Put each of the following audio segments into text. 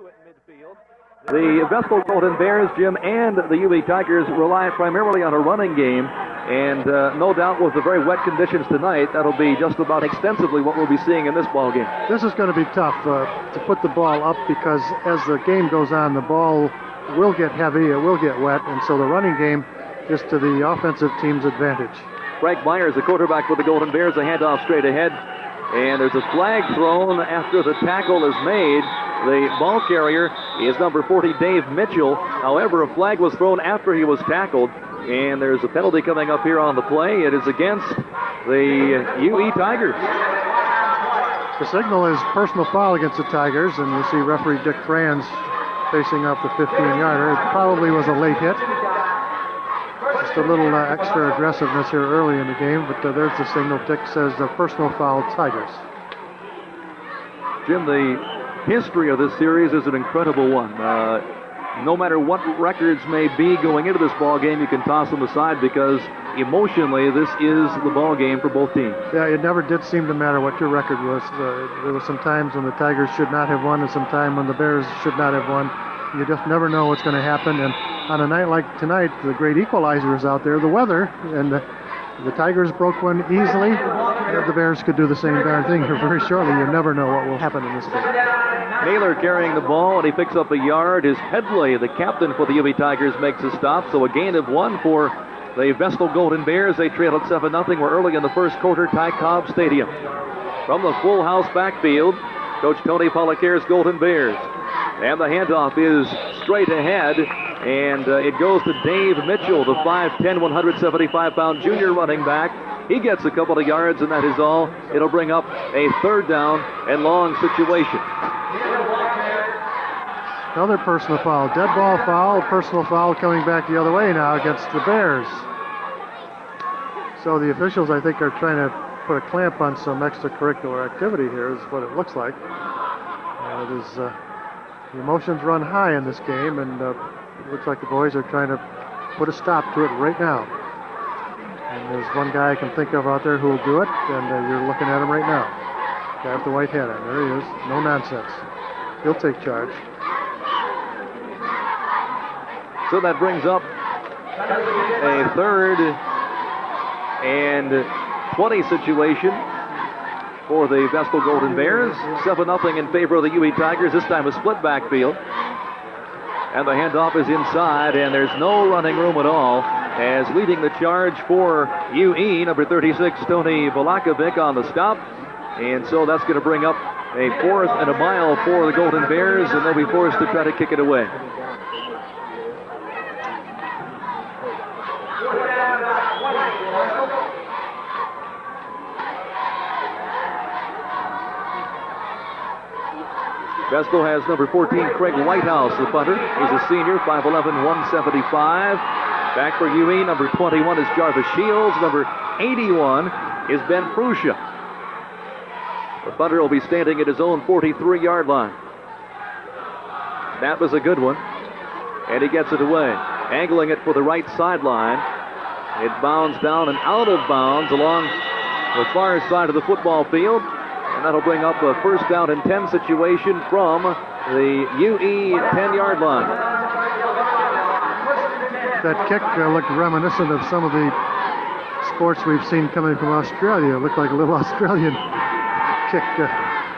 at midfield. The Vestal Golden Bears, Jim, and the UE Tigers rely primarily on a running game, and no doubt with the very wet conditions tonight, that'll be just about extensively what we'll be seeing in this ball game. This is going to be tough to put the ball up, because as the game goes on, the ball will get heavy, it will get wet, and so the running game is to the offensive team's advantage. Frank Myers, the quarterback for the Golden Bears, a handoff straight ahead, and there's a flag thrown after the tackle is made. The ball carrier is number 40, Dave Mitchell. However, a flag was thrown after he was tackled, and there's a penalty coming up here on the play. It is against the UE Tigers. The signal is personal foul against the Tigers, and you see referee Dick Franz facing up the 15-yarder. It probably was a late hit. Just a little extra aggressiveness here early in the game, but there's the signal. Dick says the personal foul, Tigers. Jim, the history of this series is an incredible one. No matter what records may be going into this ball game, you can toss them aside because emotionally this is the ball game for both teams. Yeah, it never did seem to matter what your record was. There were some times when the Tigers should not have won and some time when the Bears should not have won. You just never know what's going to happen. And on a night like tonight, the great equalizer is out there, the weather, and the Tigers broke one easily. The Bears could do the same darn thing here very shortly. You never know what will happen in this game. Naylor carrying the ball, and he picks up a yard. His Headley, the captain for the UE Tigers, makes a stop. So a gain of 1 for the Vestal Golden Bears. They trail at 7-0. We're early in the first quarter, Ty Cobb Stadium. From the full house backfield, Coach Tony Policare's Golden Bears. And the handoff is straight ahead, and it goes to Dave Mitchell, the 5'10", 175-pound junior running back. He gets a couple of yards, and that is all. It'll bring up a third down and long situation. Another personal foul. Dead ball foul, personal foul coming back the other way now against the Bears. So the officials, I think, are trying to put a clamp on some extracurricular activity here, is what it looks like. The emotions run high in this game, and it looks like the boys are trying to put a stop to it right now. And there's one guy I can think of out there who will do it, and you're looking at him right now. Guy with the white hat on. There he is. No nonsense. He'll take charge. So that brings up a 3rd and 20 situation for the Vestal Golden Bears. 7-0 in favor of the UE Tigers. This time a split backfield. And the handoff is inside, and there's no running room at all. As leading the charge for UE, number 36, Tony Volakovic on the stop. And so that's going to bring up a 4th and a mile for the Golden Bears, and they'll be forced to try to kick it away. Vestal has number 14, Craig Whitehouse, the punter. He's a senior, 5'11", 175. Back for UE, number 21 is Jarvis Shields. Number 81 is Ben Prussia. The punter will be standing at his own 43-yard line. That was a good one, and he gets it away. Angling it for the right sideline. It bounds down and out of bounds along the far side of the football field. And that'll bring up a 1st down and 10 situation from the UE 10-yard line. That kick looked reminiscent of some of the sports we've seen coming from Australia. It looked like a little Australian kick,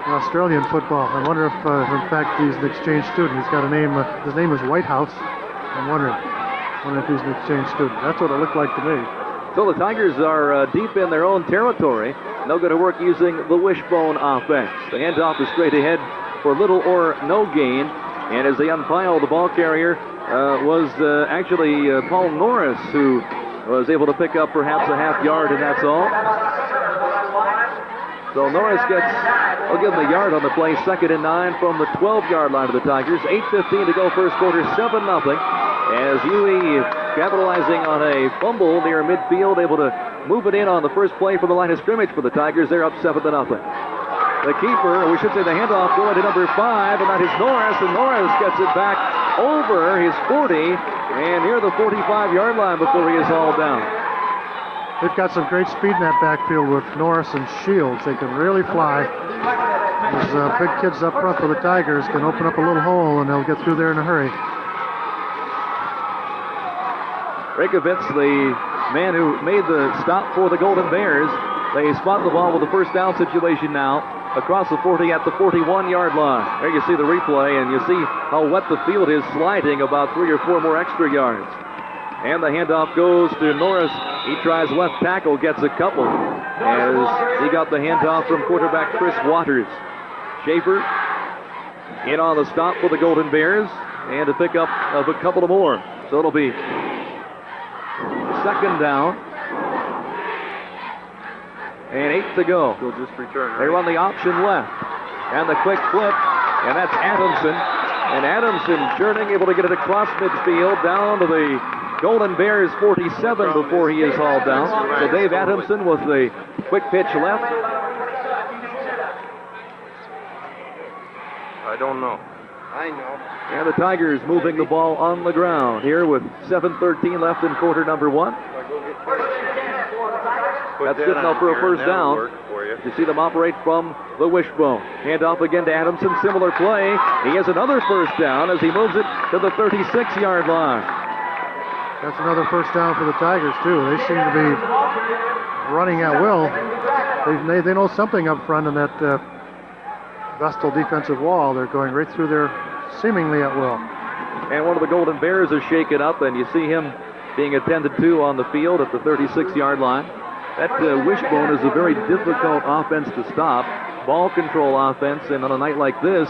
Australian football. I wonder if, in fact, he's an exchange student. He's got a name, his name is Whitehouse. I'm wondering if he's an exchange student. That's what it looked like to me. So the Tigers are deep in their own territory. They're going to work using the wishbone offense. The handoff is straight ahead for little or no gain. And as they unpile, the ball carrier was actually Paul Norris, who was able to pick up perhaps a half yard, and that's all. So Norris I'll give him a yard on the play, 2nd and 9 from the 12-yard line of the Tigers. 8:15 to go first quarter, 7-0. As UE capitalizing on a fumble near midfield, able to move it in on the first play from the line of scrimmage for the Tigers. They're up 7-0. The keeper, or we should say the handoff, going to number 5, and that is Norris, and Norris gets it back over his 40 and near the 45-yard line before he is hauled down. They've got some great speed in that backfield with Norris and Shields. They can really fly. Those big kids up front for the Tigers can open up a little hole, and they'll get through there in a hurry. Rekovitz, the man who made the stop for the Golden Bears, they spot the ball with a first down situation now across the 40 at the 41-yard line. There you see the replay, and you see how wet the field is, sliding about 3 or 4 more extra yards. And the handoff goes to Norris. He tries left tackle, gets a couple, as he got the handoff from quarterback Chris Waters. Schaefer in on the stop for the Golden Bears, and to pick up of a couple of more. So it'll be second down. And 8 to go. He'll just return. They run the option left. And the quick flip. And that's Adamson. And Adamson turning, able to get it across midfield down to the Golden Bears 47 before he is hauled down. So Dave Adamson with the quick pitch left. I don't know. I know. And the Tigers moving the ball on the ground here with 7:13 left in quarter number 1. That's good enough for a first down. You see them operate from the wishbone. Hand off again to Adamson. Similar play. He has another first down as he moves it to the 36-yard line. That's another first down for the Tigers, too. They seem to be running at will. They know something up front in that Vestal defensive wall. They're going right through there seemingly at will. And one of the Golden Bears is shaken up, and you see him being attended to on the field at the 36-yard line. That wishbone is a very difficult offense to stop. Ball control offense, and on a night like this,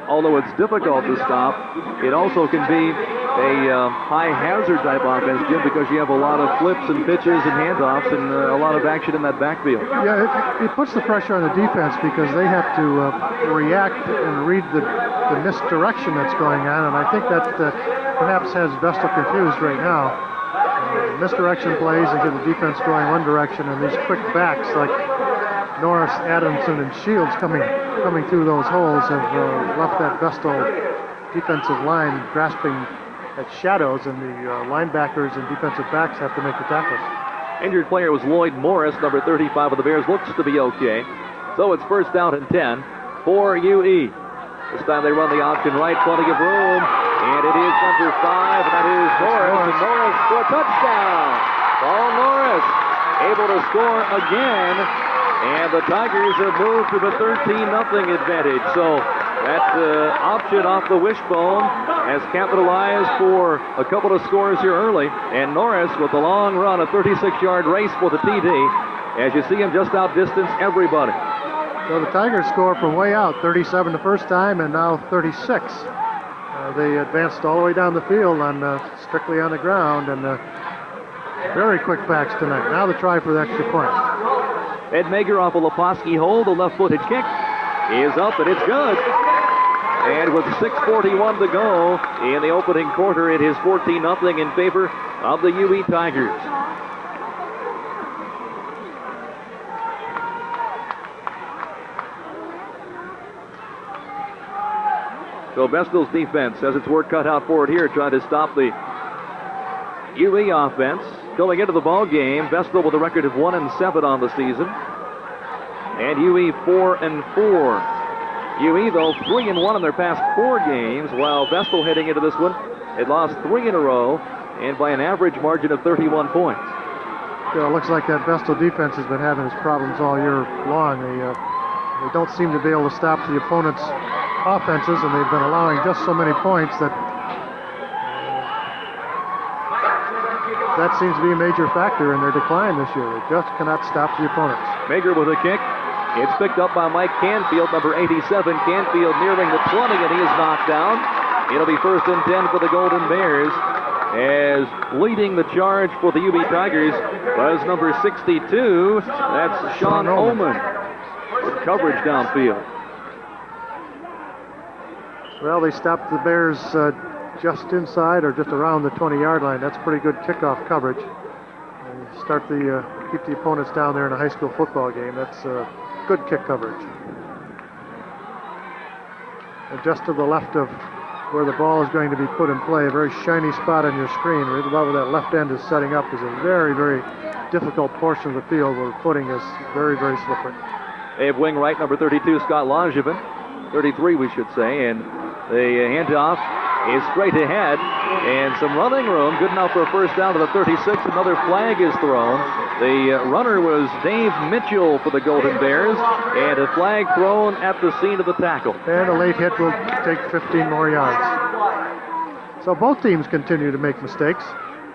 although it's difficult to stop, it also can be a high hazard type offense, Jim, because you have a lot of flips and pitches and handoffs and a lot of action in that backfield. Yeah, it puts the pressure on the defense because they have to react and read the misdirection that's going on, and I think that perhaps has Vestal confused right now. Misdirection plays and get the defense going one direction, and these quick backs like Norris, Adamson, and Shields coming through those holes have left that Vestal defensive line grasping at shadows, and the linebackers and defensive backs have to make the tackles. Injured player was Lloyd Morris, number 35 of the Bears. Looks to be okay. So it's first down and 10 for UE. This time they run the option right, plenty of room. And it is number 5, and that is Norris. And Norris for a touchdown. Paul Norris able to score again. And the Tigers have moved to the 13-0 advantage. So that option off the wishbone has capitalized for a couple of scores here early. And Norris with a long run, a 36-yard race for the TD. As you see him just outdistance everybody. So the Tigers score from way out, 37 the first time, and now 36. They advanced all the way down the field on strictly on the ground, and very quick backs tonight. Now the try for the extra point. Ed Mager off a Laposky hold. The left-footed kick is up, and it's good. And with 6:41 to go in the opening quarter, it is 14-0 in favor of the UE Tigers. So Vestal's defense has its work cut out for it here, trying to stop the UE offense. Going into the ball game, Vestal with a record of 1-7 on the season, and UE 4-4. UE though 3-1 in their past 4 games, while Vestal heading into this one, it lost 3 in a row, and by an average margin of 31 points. Yeah, it looks like that Vestal defense has been having its problems all year long. They don't seem to be able to stop the opponent's offenses, and they've been allowing just so many points that seems to be a major factor in their decline this year. They just cannot stop the opponents. Mager with a kick. It's picked up by Mike Canfield, number 87. Canfield nearing the 20, and he is knocked down. It'll be first and 10 for the Golden Bears, as leading the charge for the UB Tigers was number 62. That's Sean Ullman. With coverage downfield. Well, they stopped the Bears just inside or just around the 20-yard line. That's pretty good kickoff coverage. And keep the opponents down there in a high school football game. That's good kick coverage. And just to the left of where the ball is going to be put in play, a very shiny spot on your screen, right above where that left end is setting up, is a very, very difficult portion of the field where the footing is very, very slippery. They have wing right, number 32, Scott Langevin. 33, we should say. And the handoff is straight ahead. And some running room. Good enough for a first down to the 36. Another flag is thrown. The runner was Dave Mitchell for the Golden Bears. And a flag thrown at the scene of the tackle. And a late hit will take 15 more yards. So both teams continue to make mistakes.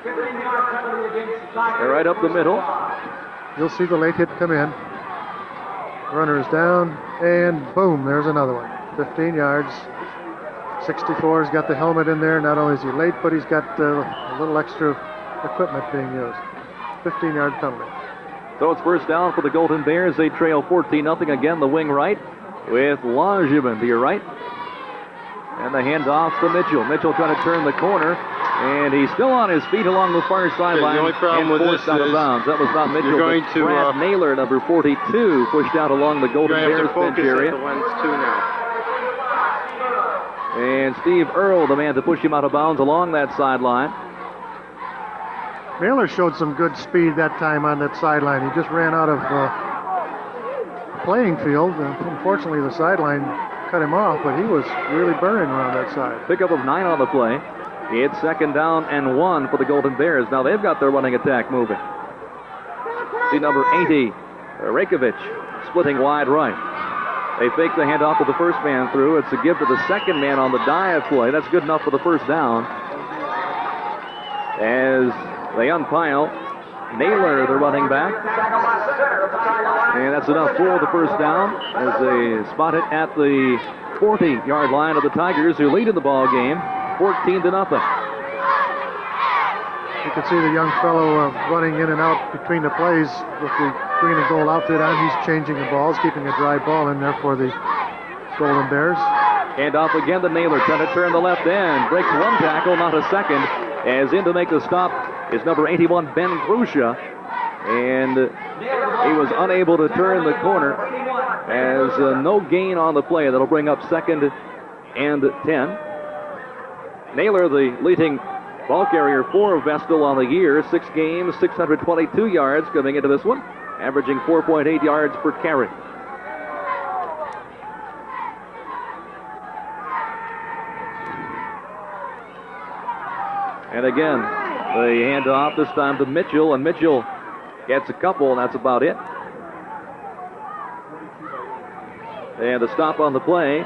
They're right up the middle. You'll see the late hit come in. Runner is down, and boom, there's another one. 15 yards. 64's got the helmet in there. Not only is he late, but he's got a little extra equipment being used. 15-yard penalty. So it's first down for the Golden Bears. They trail 14-0. Again, the wing right with Langevin to your right. And the handoff to Mitchell. Mitchell trying to turn the corner, and he's still on his feet along the far sideline. The only problem with this out of bounds. That was not Mitchell, going but to, Brad Naylor, number 42, pushed out along the Golden Bears bench area. The ones two now. And Steve Earle, the man to push him out of bounds along that sideline. Naylor showed some good speed that time on that sideline. He just ran out of playing field. Unfortunately, the sideline cut him off, but he was really burning around that side. Pickup of 9 on the play. It's 2nd down and 1 for the Golden Bears. Now they've got their running attack moving. See number 80, Rakovic, splitting wide right. They fake the handoff to the first man through. It's a give to the second man on the dive play. That's good enough for the first down. As they unpile Naylor, the running back. And that's enough for the first down as they spot it at the 40-yard line of the Tigers, who lead in the ball game 14-0. You can see the young fellow running in and out between the plays with the green and gold outfit on. He's changing the balls, keeping a dry ball in there for the Golden Bears. Hand off again to Naylor, trying to turn the left end. Breaks one tackle, not a second. As in to make the stop is number 81, Ben Grusha. And he was unable to turn the corner as no gain on the play. That'll bring up 2nd and 10. Naylor, the leading ball carrier for Vestal on the year. 6 games, 622 yards coming into this one, averaging 4.8 yards per carry. And again, the handoff this time to Mitchell, and Mitchell gets a couple, and that's about it. And the stop on the play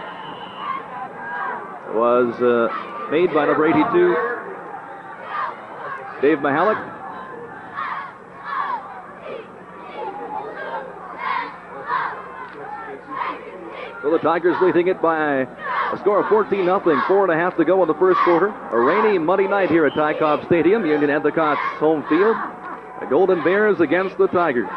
was made by number 82, Dave Mihalik. So the Tigers leading it by a score of 14-0, 4.5 to go in the first quarter. A rainy, muddy night here at Ty-Cobb Stadium, Union-Endicott's home field. The Golden Bears against the Tigers.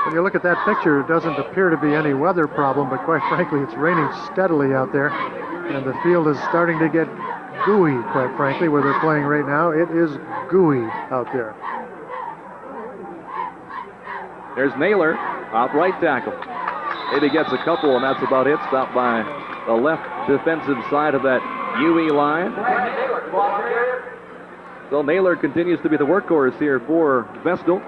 When you look at that picture, it doesn't appear to be any weather problem, but quite frankly, it's raining steadily out there, and the field is starting to get gooey, quite frankly, where they're playing right now. It is gooey out there. There's Naylor, off right tackle. Maybe gets a couple, and that's about it. Stopped by the left defensive side of that UE line. So Naylor continues to be the workhorse here for Vestal.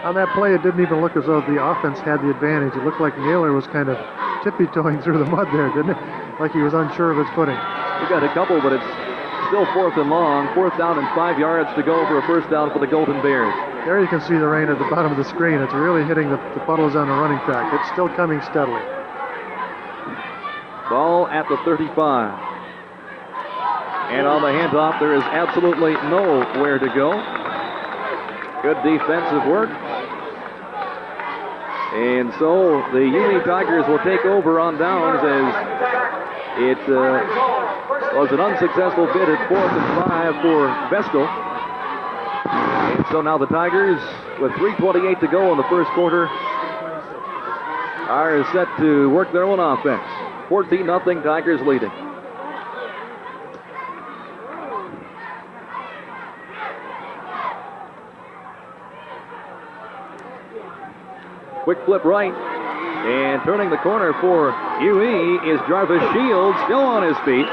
On that play, it didn't even look as though the offense had the advantage. It looked like Naylor was kind of tippy-toeing through the mud there, didn't it? Like he was unsure of his footing. We got a couple, but it's still 4th and long. 4th down and 5 yards to go for a first down for the Golden Bears. There you can see the rain at the bottom of the screen. It's really hitting the puddles on the running track. It's still coming steadily. Ball at the 35. And on the handoff, there is absolutely nowhere to go. Good defensive work. And so the UE Tigers will take over on downs as it was an unsuccessful bid at 4th and 5 for Vestal. And so now the Tigers, with 3:28 to go in the first quarter, are set to work their own offense. 14-0 Tigers leading. Quick flip right, and turning the corner for UE is Jarvis Shields, still on his feet.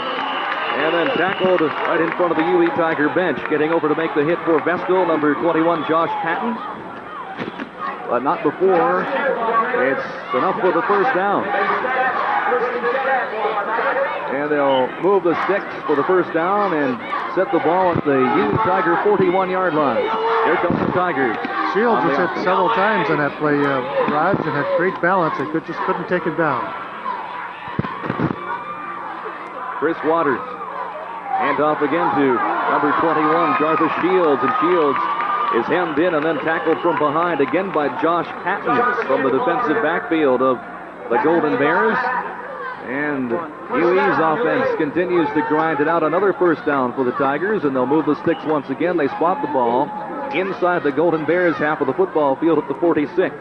And then tackled right in front of the UE Tiger bench. Getting over to make the hit for Vestal, number 21, Josh Patton. But not before. It's enough for the first down. And they'll move the sticks for the first down and set the ball at the UE Tiger 41-yard line. Here comes the Tigers. Shields was hit several times on that play, Raj, and had great balance. They just couldn't take it down. Chris Waters. Hand off again to number 21, Jarvis Shields. And Shields is hemmed in and then tackled from behind again by Josh Patton from the defensive backfield of the Golden Bears. And UE's offense continues to grind it out. Another first down for the Tigers, and they'll move the sticks once again. They spot the ball inside the Golden Bears half of the football field at the 46.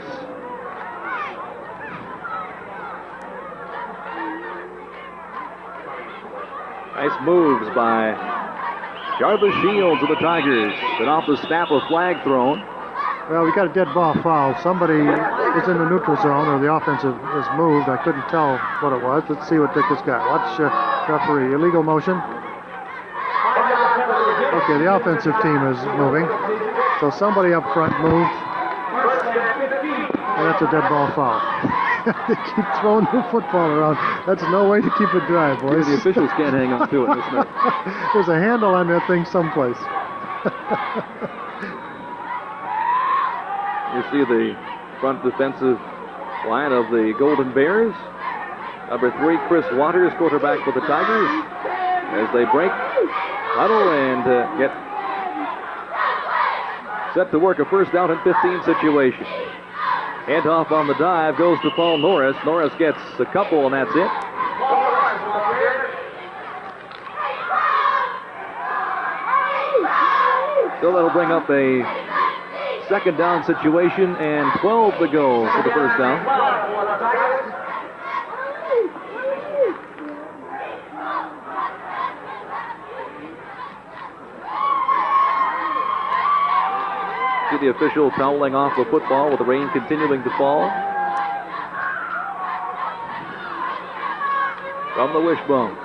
Nice moves by Jarvis Shields of the Tigers. And off the snap, a flag thrown. Well, we got a dead ball foul. Somebody is in the neutral zone, or the offensive is moved. I couldn't tell what it was. Let's see what Dick has got. Watch referee. Illegal motion. Okay, the offensive team is moving. So somebody up front moved. And that's a dead ball foul. They keep throwing the football around. That's no way to keep it dry, boys. The officials can't hang on to it, isn't it? There's a handle on that thing someplace. You see the front defensive line of the Golden Bears. Number 3, Chris Waters, quarterback for the Tigers. As they break, huddle, and get set to work a first down and 15 situation. Handoff on the dive goes to Paul Norris. Norris gets a couple, and that's it. So that'll bring up a second down situation and 12 to go for the first down. See the official toweling off the football with the rain continuing to fall. From the wishbone.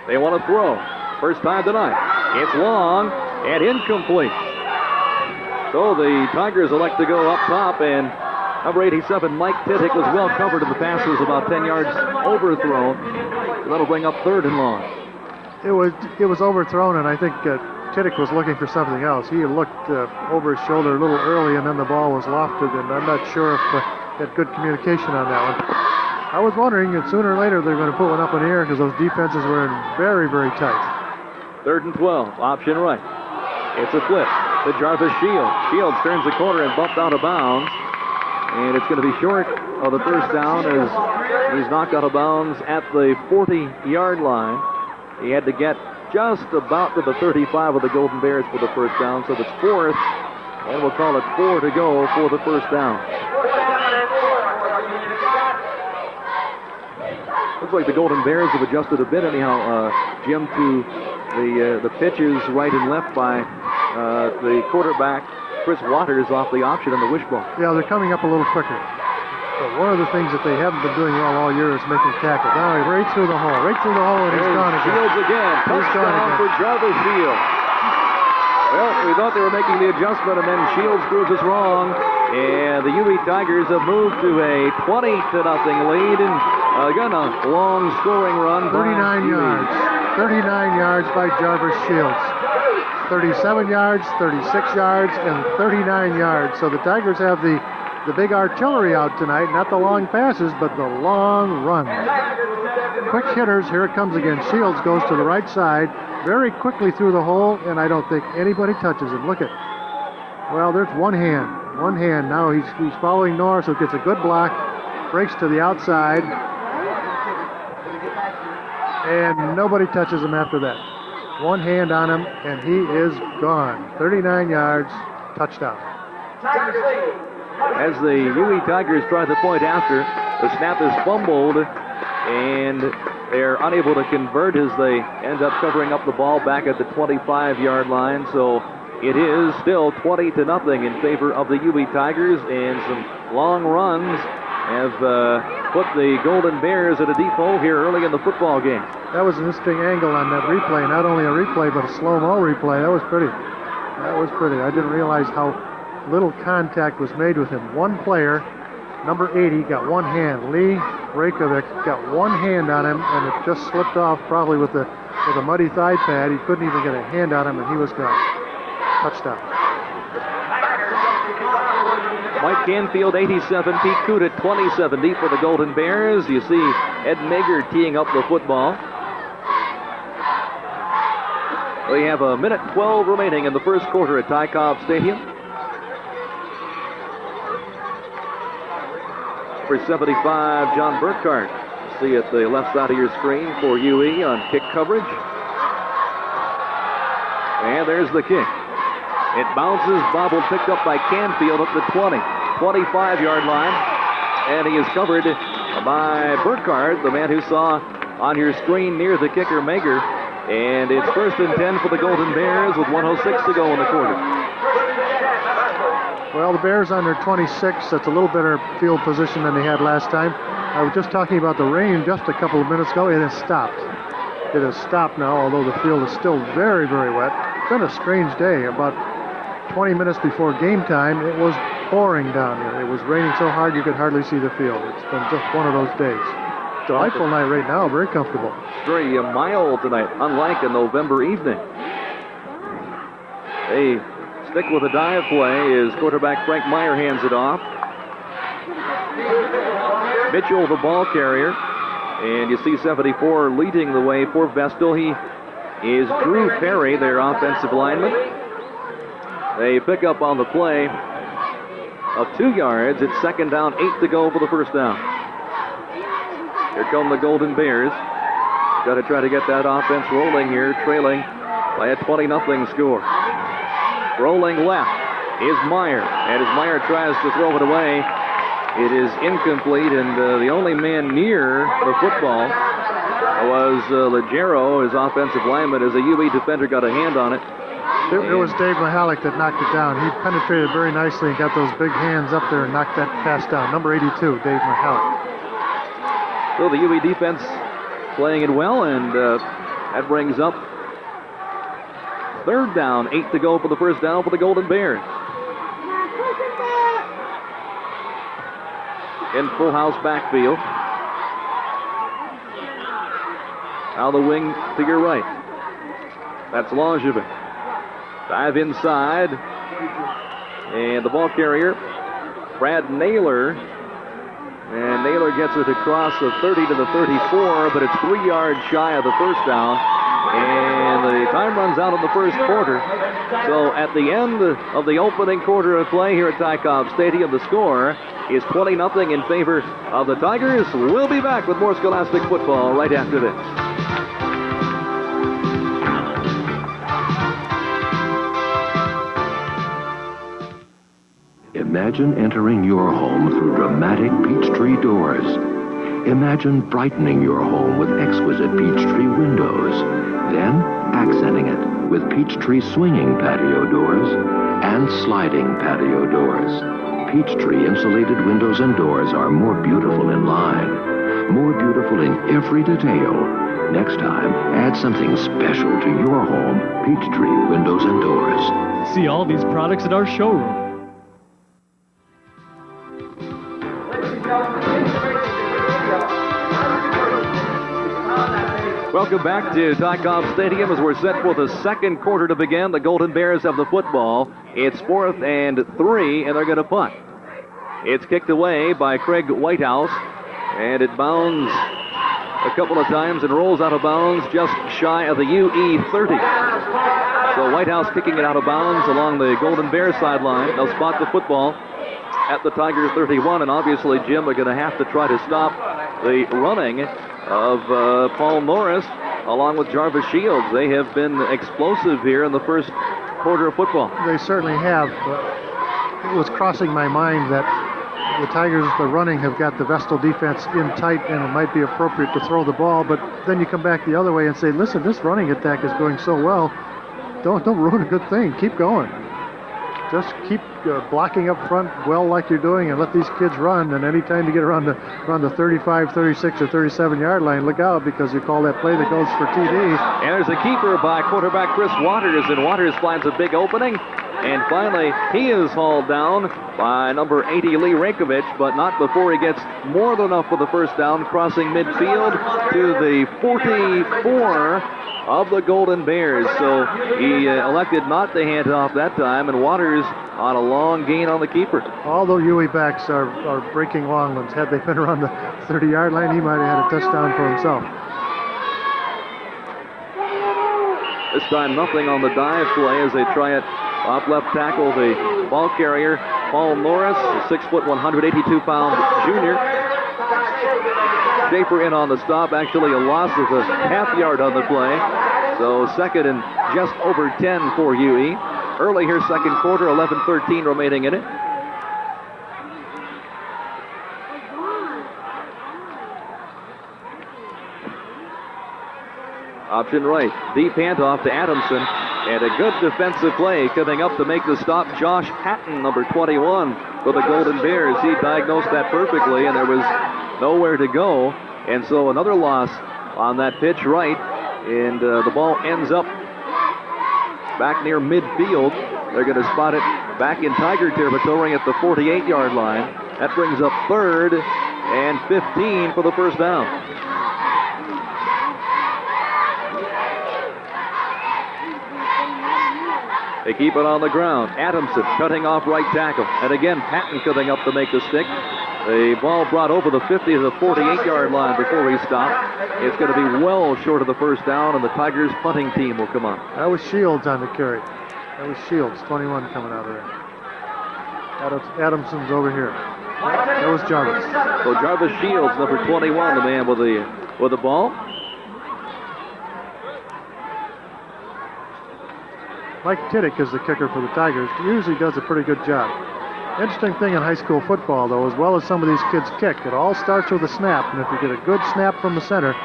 They want to throw. First time tonight. It's long and incomplete. So the Tigers elect to go up top, and number 87, Mike Tittick, was well covered, and the pass was about 10 yards overthrown. So that'll bring up third and long. It was overthrown, and I think Tittick was looking for something else. He looked over his shoulder a little early, and then the ball was lofted, and I'm not sure if he had good communication on that one. I was wondering if sooner or later they're going to put one up in the air because those defenses were in very, very tight. Third and 12, option right. It's a flip to Jarvis Shields. Shields turns the corner and bumped out of bounds. And it's going to be short of the first down as he's knocked out of bounds at the 40-yard line. He had to get just about to the 35 of the Golden Bears for the first down, so it's fourth, and we'll call it 4 to go for the first down. Looks like the Golden Bears have adjusted a bit anyhow, Jim, to the pitches right and left by the quarterback, Chris Waters, off the option on the wishbone. Yeah, they're coming up a little quicker. But one of the things that they haven't been doing well all year is making tackles. Now, right through the hole, and he's gone again. Shields again. Touchdown for Jarvis Shields. Well, we thought they were making the adjustment, and then Shields proves us wrong. And the UE Tigers have moved to a 20-0 lead, and again a long scoring run. 39 yards. 39 yards by Jarvis Shields. 37 yards, 36 yards, and 39 yards. So the Tigers have the big artillery out tonight, not the long passes, but the long runs. Quick hitters, here it comes again. Shields goes to the right side, very quickly through the hole, and I don't think anybody touches him. Look at, well, there's one hand. One hand. Now he's following Norris, so gets a good block, breaks to the outside, and nobody touches him after that. One hand on him, and he is gone. 39 yards, touchdown. As the UE Tigers try the point after, the snap is fumbled, and they're unable to convert as they end up covering up the ball back at the 25-yard line. So it is still 20-0 in favor of the UE Tigers, and some long runs have put the Golden Bears at a deep hole here early in the football game. That was an interesting angle on that replay. Not only a replay, but a slow-mo replay. That was pretty. That was pretty. I didn't realize how little contact was made with him. One player, number 80, got one hand. Lee Reykjavik got one hand on him, and it just slipped off probably with a muddy thigh pad. He couldn't even get a hand on him, and he was gone. Touchdown. Mike Canfield, 87. Pete Kuda, 27 deep for the Golden Bears. You see Ed Mager teeing up the football. We have a minute 12 remaining in the first quarter at Ty Cobb Stadium. For 75, John Burkhart. See at the left side of your screen for UE on kick coverage. And there's the kick. It bounces, bobbled, picked up by Canfield up the 20, 25-yard line. And he is covered by Burkhart, the man who saw on your screen near the kicker, Mager. And it's 1st and 10 for the Golden Bears with 1:06 to go in the quarter. Well, the Bears on their 26. That's a little better field position than they had last time. I was just talking about the rain just a couple of minutes ago. It has stopped. It has stopped now, although the field is still very, very wet. It's been a strange day. About 20 minutes before game time, it was pouring down here. It was raining so hard you could hardly see the field. It's been just one of those days. Delightful night right now, very comfortable. Very mild tonight, unlike a November evening. They stick with a dive play as quarterback Frank Meyer hands it off. Mitchell, the ball carrier. And you see 74 leading the way for Vestal. He is Drew Perry, their offensive lineman. They pick up on the play of 2 yards. It's 2nd down, 8 to go for the first down. Here come the Golden Bears. Got to try to get that offense rolling here, trailing by a 20-0 score. Rolling left is Meyer, and as Meyer tries to throw it away, it is incomplete, and the only man near the football was Legero, his offensive lineman, as a UE defender got a hand on it. It was Dave Mihalik that knocked it down. He penetrated very nicely and got those big hands up there and knocked that pass down. Number 82, Dave Mihalik. So the UE defense playing it well, and that brings up 3rd down, 8 to go for the first down for the Golden Bears. In full house backfield. Now the wing to your right. That's Langevin. Dive inside. And the ball carrier, Brad Naylor. And Naylor gets it across the 30 to the 34, but it's 3 yards shy of the first down. And the time runs out in the first quarter. So at the end of the opening quarter of play here at Ty Cobb Stadium, the score is 20-0 in favor of the Tigers. We'll be back with more Scholastic football right after this. Imagine entering your home through dramatic peach tree doors. Imagine brightening your home with exquisite peach tree windows. Then accenting it with peach tree swinging patio doors and sliding patio doors. Peachtree insulated windows and doors are more beautiful in line, more beautiful in every detail. Next time, add something special to your home. Peachtree windows and doors. See all these products at our showroom. Welcome back to Ty Cobb Stadium as we're set for the second quarter to begin. The Golden Bears have the football. It's 4th and 3, and they're going to punt. It's kicked away by Craig Whitehouse, and it bounds a couple of times and rolls out of bounds just shy of the UE 30. So Whitehouse kicking it out of bounds along the Golden Bears sideline. They'll spot the football at the Tigers 31, and obviously, Jim, are going to have to try to stop the running of Paul Norris along with Jarvis Shields. They have been explosive here in the first quarter of football. They certainly have. It was crossing my mind that the Tigers, the running, have got the Vestal defense in tight, and it might be appropriate to throw the ball, but then you come back the other way and say, listen, this running attack is going so well. Don't ruin a good thing. Keep going. just keep blocking up front well like you're doing and let these kids run. And anytime you get around the 35, 36, or 37-yard line, look out because you call that play that goes for TD. And there's a keeper by quarterback Chris Waters, and Waters finds a big opening. And finally, he is hauled down by number 80, Lee Rankovich, but not before he gets more than enough for the first down, crossing midfield to the 44 of the Golden Bears. So he elected not to hand it off that time, and Waters on a long gain on the keeper. All the UE backs are breaking long ones. Had they been around the 30-yard line, he might have had a touchdown for himself. This time nothing on the dive play as they try it off left tackle, the ball carrier, Paul Norris, a 6 foot, 182-pound junior. Schaefer in on the stop, actually a loss of a half yard on the play. So second and just over 10 for UE. Early here, second quarter, 11-13 remaining in it. Option right, deep handoff to Adamson, and a good defensive play coming up to make the stop. Josh Patton, number 21 for the Golden Bears. He diagnosed that perfectly, and there was nowhere to go. And so another loss on that pitch right, and the ball ends up back near midfield. They're going to spot it back in Tiger territory at the 48-yard line. That brings up third and 15 for the first down. They keep it on the ground. Adamson cutting off right tackle. And again, Patton coming up to make the stick. The ball brought over the 50 to the 48-yard line before he stopped. It's going to be well short of the first down, and the Tigers punting team will come on. That was Shields on the carry. That was Shields, 21 coming out of there. Adamson's over here. That was Jarvis. So Jarvis Shields, number 21, the man with the ball. Mike Tiddick is the kicker for the Tigers. He usually does a pretty good job. Interesting thing in high school football, though, as well as some of these kids kick, it all starts with a snap. And if you get a good snap from the center,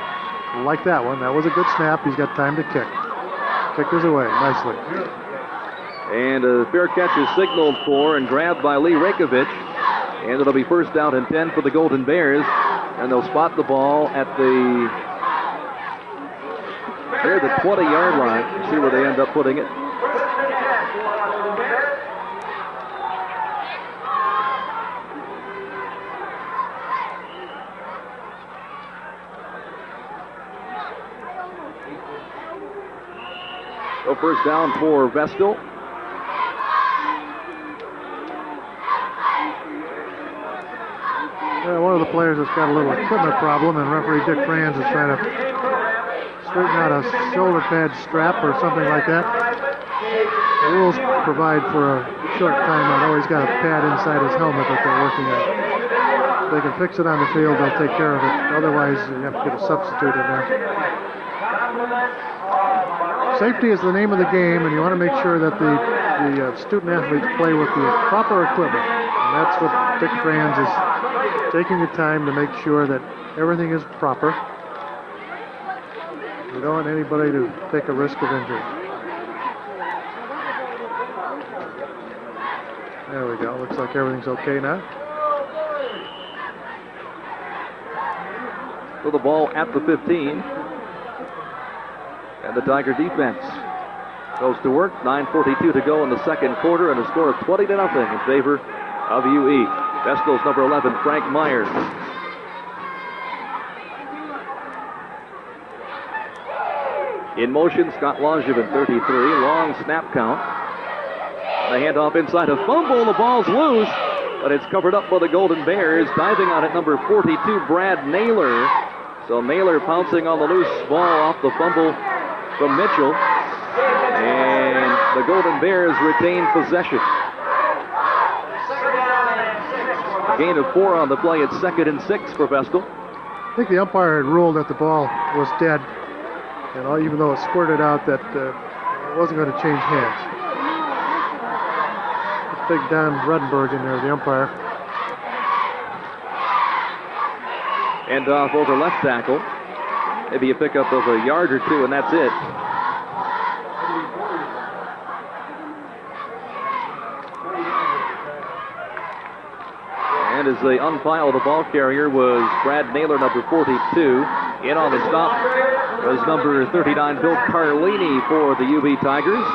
like that one, that was a good snap, he's got time to kick. Kickers away nicely. And a fair catch is signaled for and grabbed by Lee Rankovich. And it'll be first down and 10 for the Golden Bears. And they'll spot the ball at the 20-yard line. See where they end up putting it. So first down for Vestal. One of the players has got a little equipment problem, and referee Dick Franz is trying to straighten out a shoulder pad strap or something like that. The rules provide for a short timeout. Always got a pad inside his helmet that they're working on. If they can fix it on the field, they'll take care of it. Otherwise, you have to get a substitute in there. Safety is the name of the game, and you want to make sure that the student athletes play with the proper equipment. And that's what Dick Franz is taking the time to make sure that everything is proper. We don't want anybody to take a risk of injury. There we go. Looks like everything's okay now. So the ball at the 15. And the Tiger defense goes to work. 9:42 to go in the second quarter, and a score of 20-0 in favor of UE. Vestal's number 11, Frank Myers. In motion, Scott Langevin, 33. Long snap count. The handoff inside, a fumble. The ball's loose, but it's covered up by the Golden Bears. Diving on it, number 42, Brad Naylor. So Naylor pouncing on the loose ball off the fumble from Mitchell, and the Golden Bears retain possession. A gain of 4 on the play. It's 2nd and 6 for Vestal. I think the umpire had ruled that the ball was dead, and even though it squirted out, that it wasn't going to change hands. Big Don Redenberg in there, the umpire. And off over left tackle. Maybe a pickup of a yard or two, and that's it. point as they unfiled the ball carrier was Brad Naylor, number 42. In on the stop was number 39, Bill Carlini for the UB Tigers.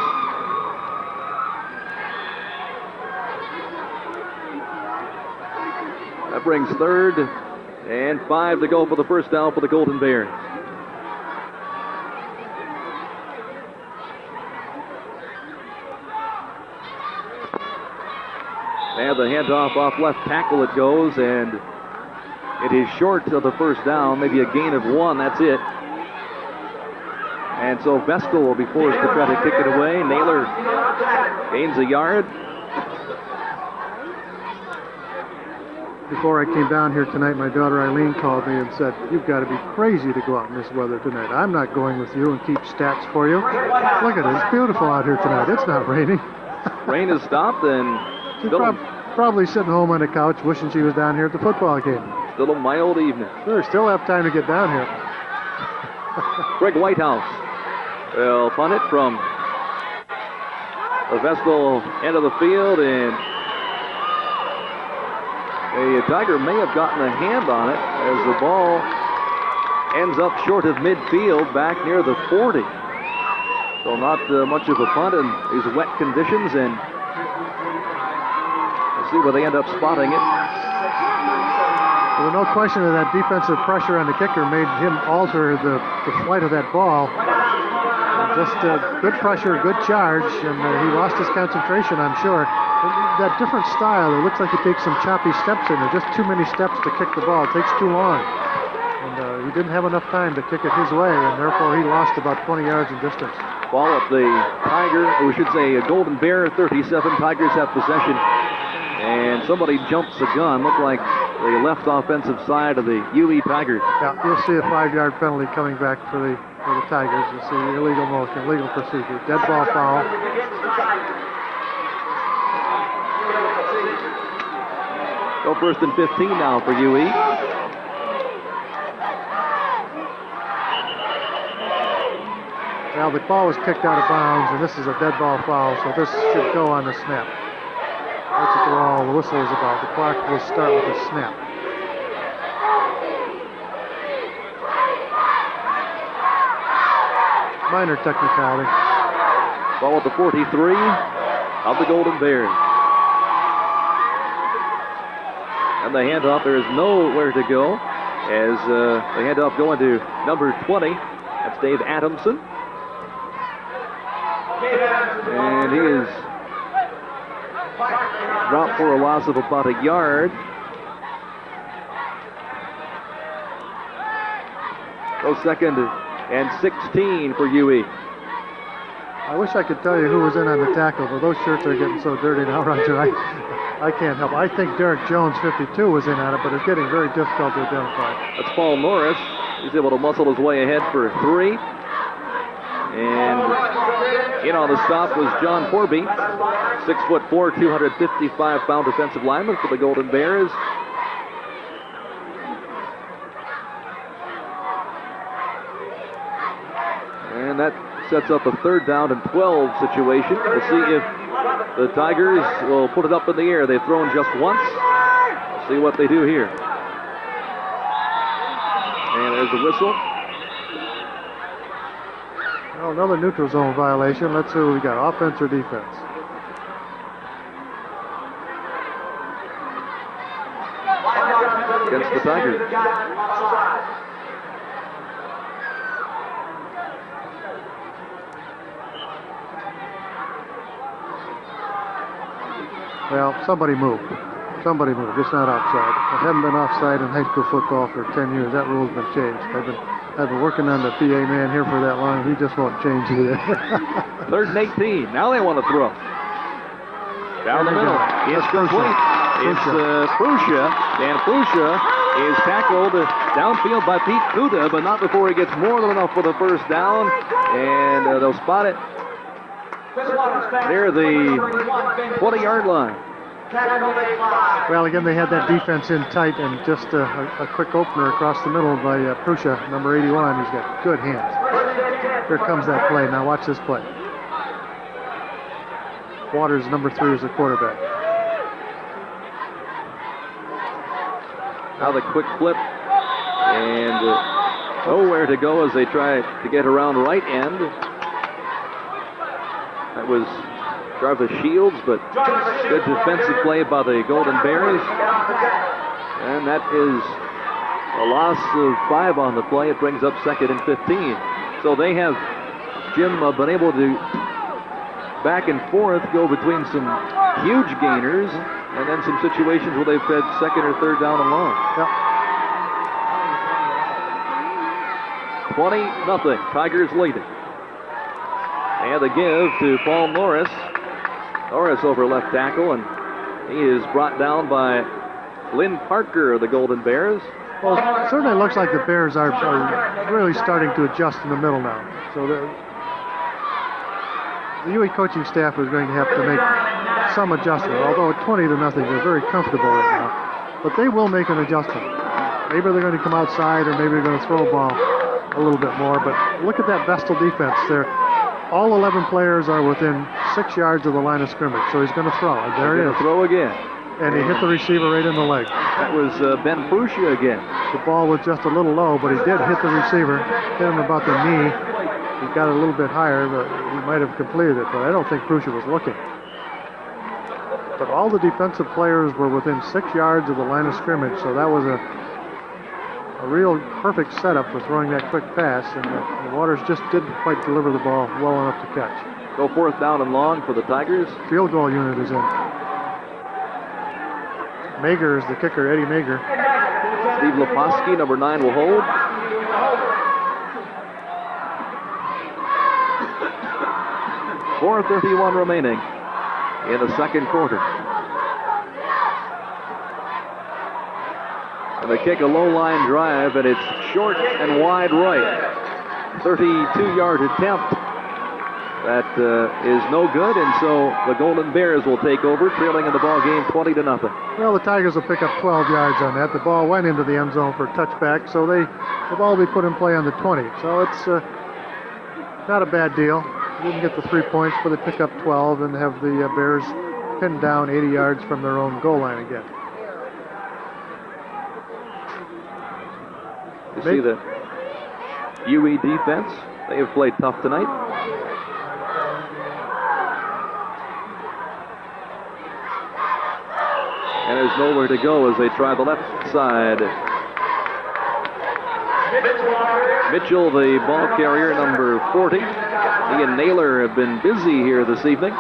That brings third and 5 to go for the first down for the Golden Bears. And the handoff off left tackle it goes, and it is short of the first down, maybe a gain of 1, that's it. And so Vestal will be forced to try to kick it away. Naylor gains a yard. Before I came down here tonight, my daughter Eileen called me and said, "You've got to be crazy to go out in this weather tonight. I'm not going with you and keep stats for you. Look at it, it's beautiful out here tonight. It's not raining." Rain has stopped, and She's probably sitting home on the couch wishing she was down here at the football game. still a mild evening. We still have time to get down here. Greg Whitehouse will punt it from the Vestal end of the field, and a Tiger may have gotten a hand on it as the ball ends up short of midfield back near the 40. So not much of a punt in these wet conditions, and we'll see where they end up spotting it. Well, no question that defensive pressure on the kicker made him alter the flight of that ball. Just good pressure, good charge, and he lost his concentration, I'm sure. That different style, it looks like he takes some choppy steps in there. Just too many steps to kick the ball. It takes too long. And he didn't have enough time to kick it his way, and therefore he lost about 20 yards in distance. Ball at the Tiger, or we should say a Golden Bear 37. Tigers have possession. And somebody jumps the gun. Looked like the left offensive side of the UE Tigers. Yeah, you'll see a 5-yard penalty coming back for the Tigers. You'll see illegal motion, illegal procedure. Dead ball foul. Go first and 15 now for UE. Well, the ball was kicked out of bounds, and this is a dead ball foul, so this should go on the snap. That's what all the whistle is about. The clock will start with a snap. Minor technicality. Ball at the 43 of the Golden Bears. And the handoff, there is nowhere to go as the handoff going to number 20. That's Dave Adamson. And he is dropped for a loss of about a yard. So second and 16 for UE. I wish I could tell you who was in on the tackle, but those shirts are getting so dirty now, Roger. I can't help. I think Derek Jones, 52, was in on it, but it's getting very difficult to identify. That's Paul Norris. He's able to muscle his way ahead for 3. And in on the stop was John Forby, 6'4", 255-pound defensive lineman for the Golden Bears. And that sets up a 3rd down and 12 situation. We'll see if the Tigers will put it up in the air. They've thrown just once. We'll see what they do here. And there's the whistle. Well, another neutral zone violation. Let's see what we got, offense or defense. Against the Tigers. Well, somebody moved. Somebody moved. It's not offside. I haven't been offside in high school football for 10 years. That rule's been changed. I've been working on the PA man here for that long. He just won't change either. 3rd and 18. Now they want to throw. Down the middle. It's complete. It's Prussia. And Prussia is tackled downfield by Pete Kuda, but not before he gets more than enough for the first down. And they'll spot it near the 20-yard line. Well, again, they had that defense in tight, and just a quick opener across the middle by Prussia, number 81. He's got good hands. Here comes that play. Now watch this play. Waters, number 3, is the quarterback. Now the quick flip. And nowhere to go as they try to get around right end. That was Jarvis Shields, but good defensive play by the Golden Bears. And that is a loss of 5 on the play. It brings up 2nd and 15. So they have, Jim, been able to back and forth go between some huge gainers and then some situations where they've had 2nd or 3rd down and long. Yep. 20-0. Tigers leading. And the give to Paul Norris. Norris over left tackle, and he is brought down by Lynn Parker of the Golden Bears. Well, it certainly looks like the Bears are really starting to adjust in the middle now. So the UE coaching staff is going to have to make some adjustment. Although at 20-0, they're very comfortable right now. But they will make an adjustment. Maybe they're going to come outside, or maybe they're going to throw a ball a little bit more. But look at that Vestal defense there. All 11 players are within 6 yards of the line of scrimmage. So he's going to throw, and there it is. Throw again. And he hit the receiver right in the leg. That was Ben Pruscia again. The ball was just a little low, but he did hit the receiver, hit him about the knee. He got it a little bit higher, but he might have completed it, but I don't think Pruscia was looking. But all the defensive players were within 6 yards of the line of scrimmage, so that was a real perfect setup for throwing that quick pass, and the Waters just didn't quite deliver the ball well enough to catch. Go 4th down and long for the Tigers. Field goal unit is in. Mager is the kicker, Eddie Mager. Steve Laposky, number 9, will hold. .431 remaining in the 2nd quarter. And they kick a low-line drive, and it's short and wide right. 32-yard attempt. That is no good, and so the Golden Bears will take over, trailing in the ball game 20-0. Well, the Tigers will pick up 12 yards on that. The ball went into the end zone for a touchback, so the ball will be put in play on the 20. So it's not a bad deal. They didn't get the 3 points, but they pick up 12 and have the Bears pinned down 80 yards from their own goal line again. You see the UE defense. They have played tough tonight. And there's nowhere to go as they try the left side. Mitchell, the ball carrier, number 40. He and Naylor have been busy here this evening.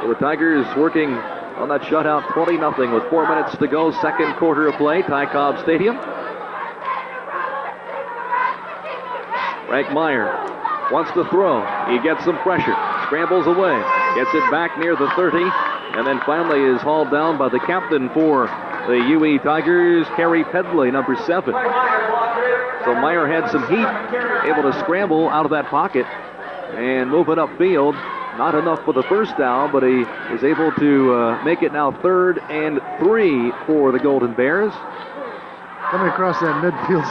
So the Tigers working on that shutout, 20-0 with 4 minutes to go. 2nd quarter of play, Ty Cobb Stadium. Frank Meyer wants to throw. He gets some pressure. Scrambles away. Gets it back near the 30. And then finally is hauled down by the captain for the UE Tigers, Kerry Pedley, number 7. So Meyer had some heat, able to scramble out of that pocket and move it upfield. Not enough for the first down, but he is able to make it now 3rd and 3 for the Golden Bears. Coming across that midfield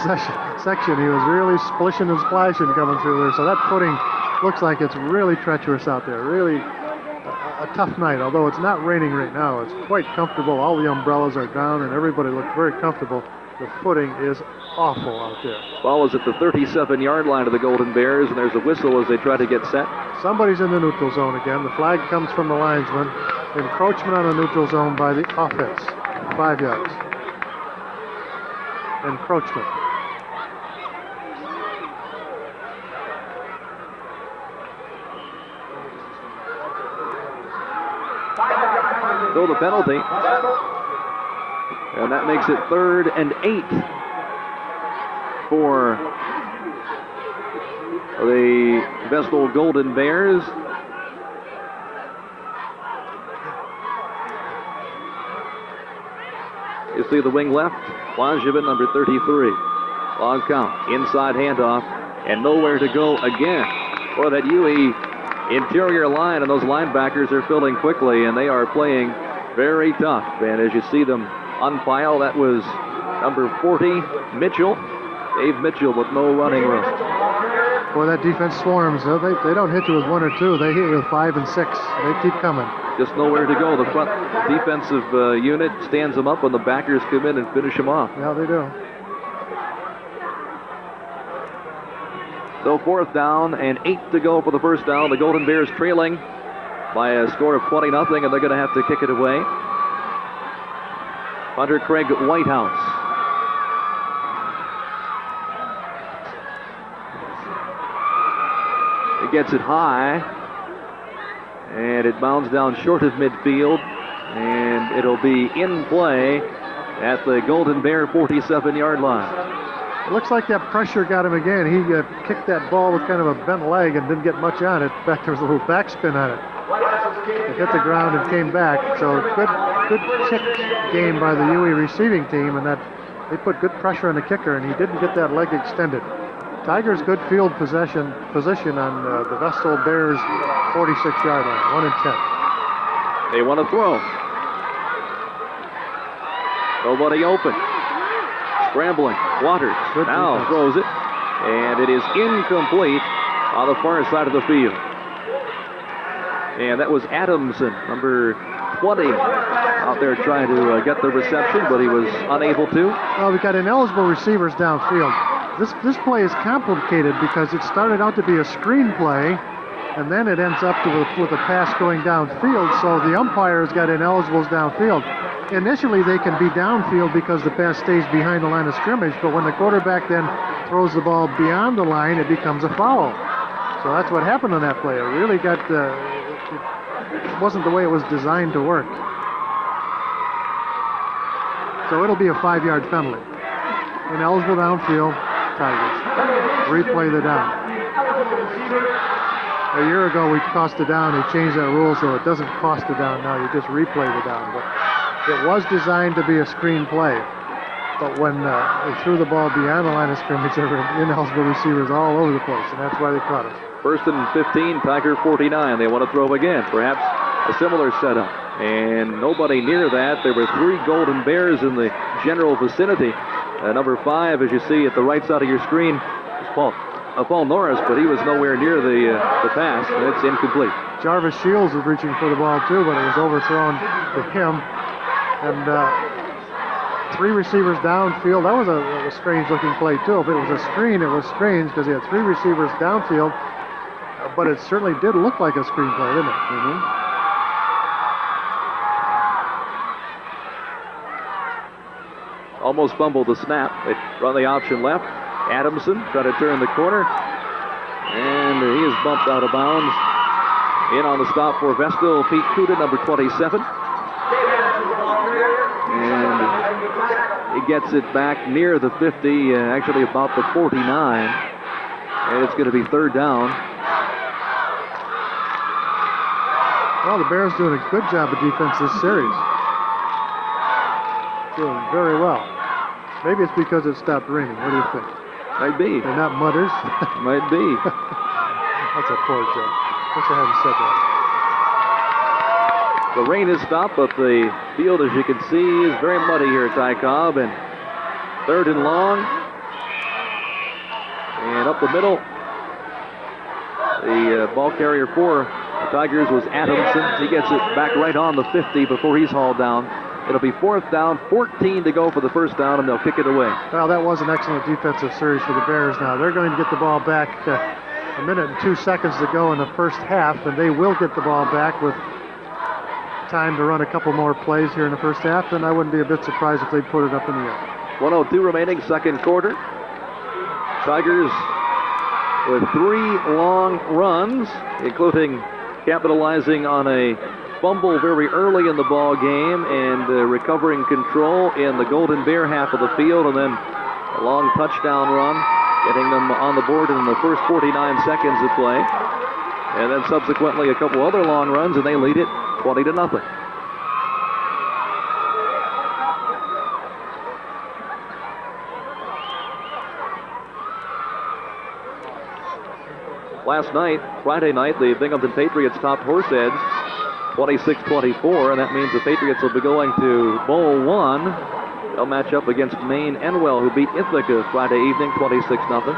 section, he was really splishing and splashing coming through there. So that footing looks like it's really treacherous out there. Really a tough night, although it's not raining right now. It's quite comfortable. All the umbrellas are down, and everybody looks very comfortable. The footing is awful out there. Ball is at the 37-yard line of the Golden Bears, and there's a whistle as they try to get set. Somebody's in the neutral zone again. The flag comes from the linesman. Encroachment on the neutral zone by the offense. 5 yards. Encroachment. So the penalty. And that makes it 3rd and 8 for the Vestal Golden Bears. You see the wing left. Langevin, number 33. Long count. Inside handoff. And nowhere to go again. Well, that UE interior line and those linebackers are filling quickly, and they are playing very tough. And as you see them unpile, that was number 40, Mitchell. Dave Mitchell with no running room. Boy, that defense swarms. They don't hit you with 1 or 2. They hit you with 5 and 6. They keep coming. Just nowhere to go. The front defensive unit stands them up when the backers come in and finish them off. Yeah, they do. So 4th down and 8 to go for the first down. The Golden Bears trailing by a score of 20-0, and they're going to have to kick it away. Punter Craig Whitehouse. He gets it high, and it bounds down short of midfield, and it'll be in play at the Golden Bear 47-yard line. It looks like that pressure got him again. He kicked that ball with kind of a bent leg and didn't get much on it. In fact, there was a little backspin on it. It hit the ground and came back. So good kick game by the UE receiving team, and that they put good pressure on the kicker, and he didn't get that leg extended. Tigers good field position on the Vestal Bears 46-yard line, 1 and 10. They want to throw. Nobody open. Scrambling. Waters Good now defense. throws it, and it is incomplete on the far side of the field. And that was Adamson, number 20, out there trying to get the reception, but he was unable to. Well, we got ineligible receivers downfield. This play is complicated because it started out to be a screen play, and then it ends up with a pass going downfield, so the umpires got ineligibles downfield. Initially, they can be downfield because the pass stays behind the line of scrimmage, but when the quarterback then throws the ball beyond the line, it becomes a foul. So that's what happened on that play. It really got, it wasn't the way it was designed to work. So it'll be a 5-yard penalty. Ineligible downfield, Tigers. Replay the down. A year ago, we cost a down. They changed that rule so it doesn't cost a down now. You just replay the down. But it was designed to be a screen play. But when they threw the ball beyond the line of scrimmage, there were ineligible receivers all over the place, and that's why they caught it. 1st and 15, Tiger 49. They want to throw again. Perhaps a similar setup. And nobody near that. There were 3 Golden Bears in the general vicinity. Number 5, as you see at the right side of your screen, is Paul Norris, but he was nowhere near the pass, and it's incomplete. Jarvis Shields was reaching for the ball too, but it was overthrown to him. And 3 receivers downfield. That was a strange-looking play too. If it was a screen, it was strange because he had 3 receivers downfield. But it certainly did look like a screen play, didn't it? Mm-hmm. Almost fumbled the snap. They run the option left. Adamson trying to turn the corner. And he is bumped out of bounds. In on the stop for Vestal, Pete Kuda, number 27. And he gets it back near the 50, actually about the 49. And it's going to be 3rd down. Well, the Bears doing a good job of defense this series. Doing very well. Maybe it's because it stopped raining. What do you think? Might be. They're not mudders. Might be. That's a poor joke. Wish I hadn't said that. The rain has stopped, but the field, as you can see, is very muddy here at Ty Cobb. And 3rd and long. And up the middle, the ball carrier for the Tigers was Adamson. He gets it back right on the 50 before he's hauled down. It'll be 4th down, 14 to go for the first down, and they'll kick it away. Well, that was an excellent defensive series for the Bears now. They're going to get the ball back 1 minute and 2 seconds to go in the first half, and they will get the ball back with time to run a couple more plays here in the first half, and I wouldn't be a bit surprised if they put it up in the air. 1:02 remaining, 2nd quarter. Tigers with 3 long runs, including capitalizing on a fumble very early in the ball game and recovering control in the Golden Bear half of the field, and then a long touchdown run, getting them on the board in the first 49 seconds of play. And then subsequently a couple other long runs, and they lead it 20-0. Last night, Friday night, the Binghamton Patriots topped Horseheads 26-24, and that means the Patriots will be going to Bowl 1. They'll match up against Maine Enwell, who beat Ithaca Friday evening 26-0.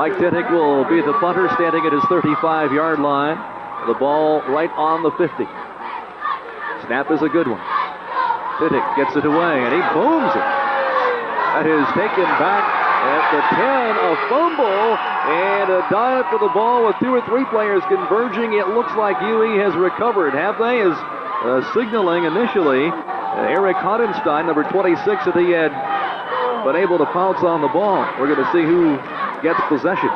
Mike Tittick will be the punter, standing at his 35-yard line. The ball right on the 50. Snap is a good one. Tittick gets it away, and he booms it. That is taken back at the 10. A fumble and a dive for the ball with 2 or 3 players converging. It looks like UE has recovered, have they? As signaling initially, Eric Hottenstein, number 26, that he had been able to pounce on the ball. We're going to see who gets possession.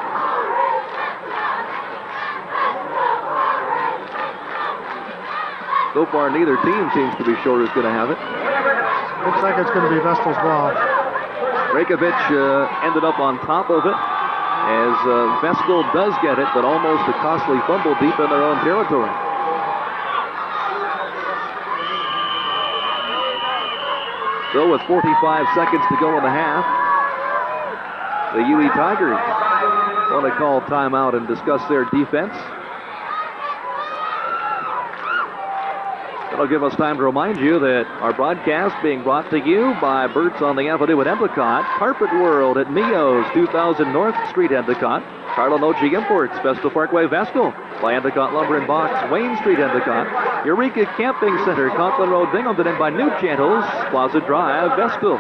So far, neither team seems to be sure who's going to have it. Looks like it's going to be Vestal's ball. Rekovic ended up on top of it as Vestal does get it, but almost a costly fumble deep in their own territory. So with 45 seconds to go in the half, the UE Tigers want to call timeout and discuss their defense. That'll give us time to remind you that our broadcast being brought to you by Burt's on the Avenue at Endicott, Carpet World at Mio's, 2000 North Street, Endicott, Carlo Noci Imports, Vestal Parkway, Vestal, by Endicott Lumber and Box, Wayne Street, Endicott, Eureka Camping Center, Conklin Road, Binghamton, and by New Channels, Plaza Drive, Vestal.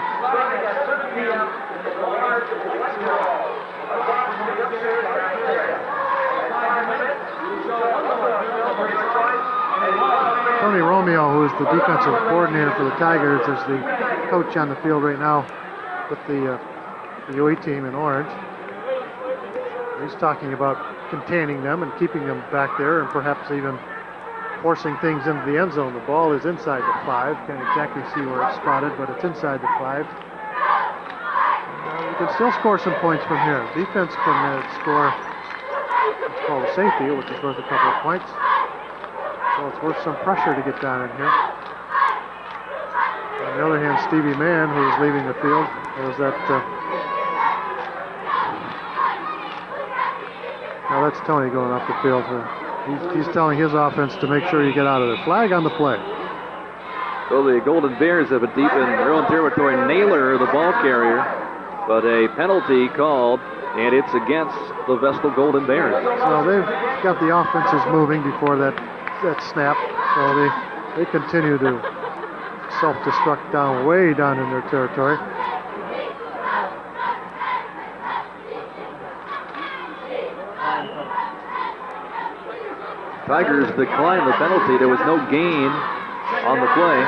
Tony Romeo, who is the defensive coordinator for the Tigers, is the coach on the field right now with the UE team in orange. He's talking about containing them and keeping them back there and perhaps even forcing things into the end zone. The ball is inside the 5. Can't exactly see where it's spotted, but it's inside the 5. You can still score some points from here. Defense can score what's called a safety, which is worth a couple of points. So it's worth some pressure to get down in here. On the other hand, Stevie Mann, who is leaving the field, was that. Now that's Tony going off the field. He's telling his offense to make sure you get out of there. Flag on the play. So the Golden Bears have it deep in their own territory. Naylor, the ball carrier, but a penalty called, and it's against the Vestal Golden Bears. So they've got the offenses moving before that snap, so they continue to self-destruct way down in their territory. Tigers declined the penalty. There was no gain on the play.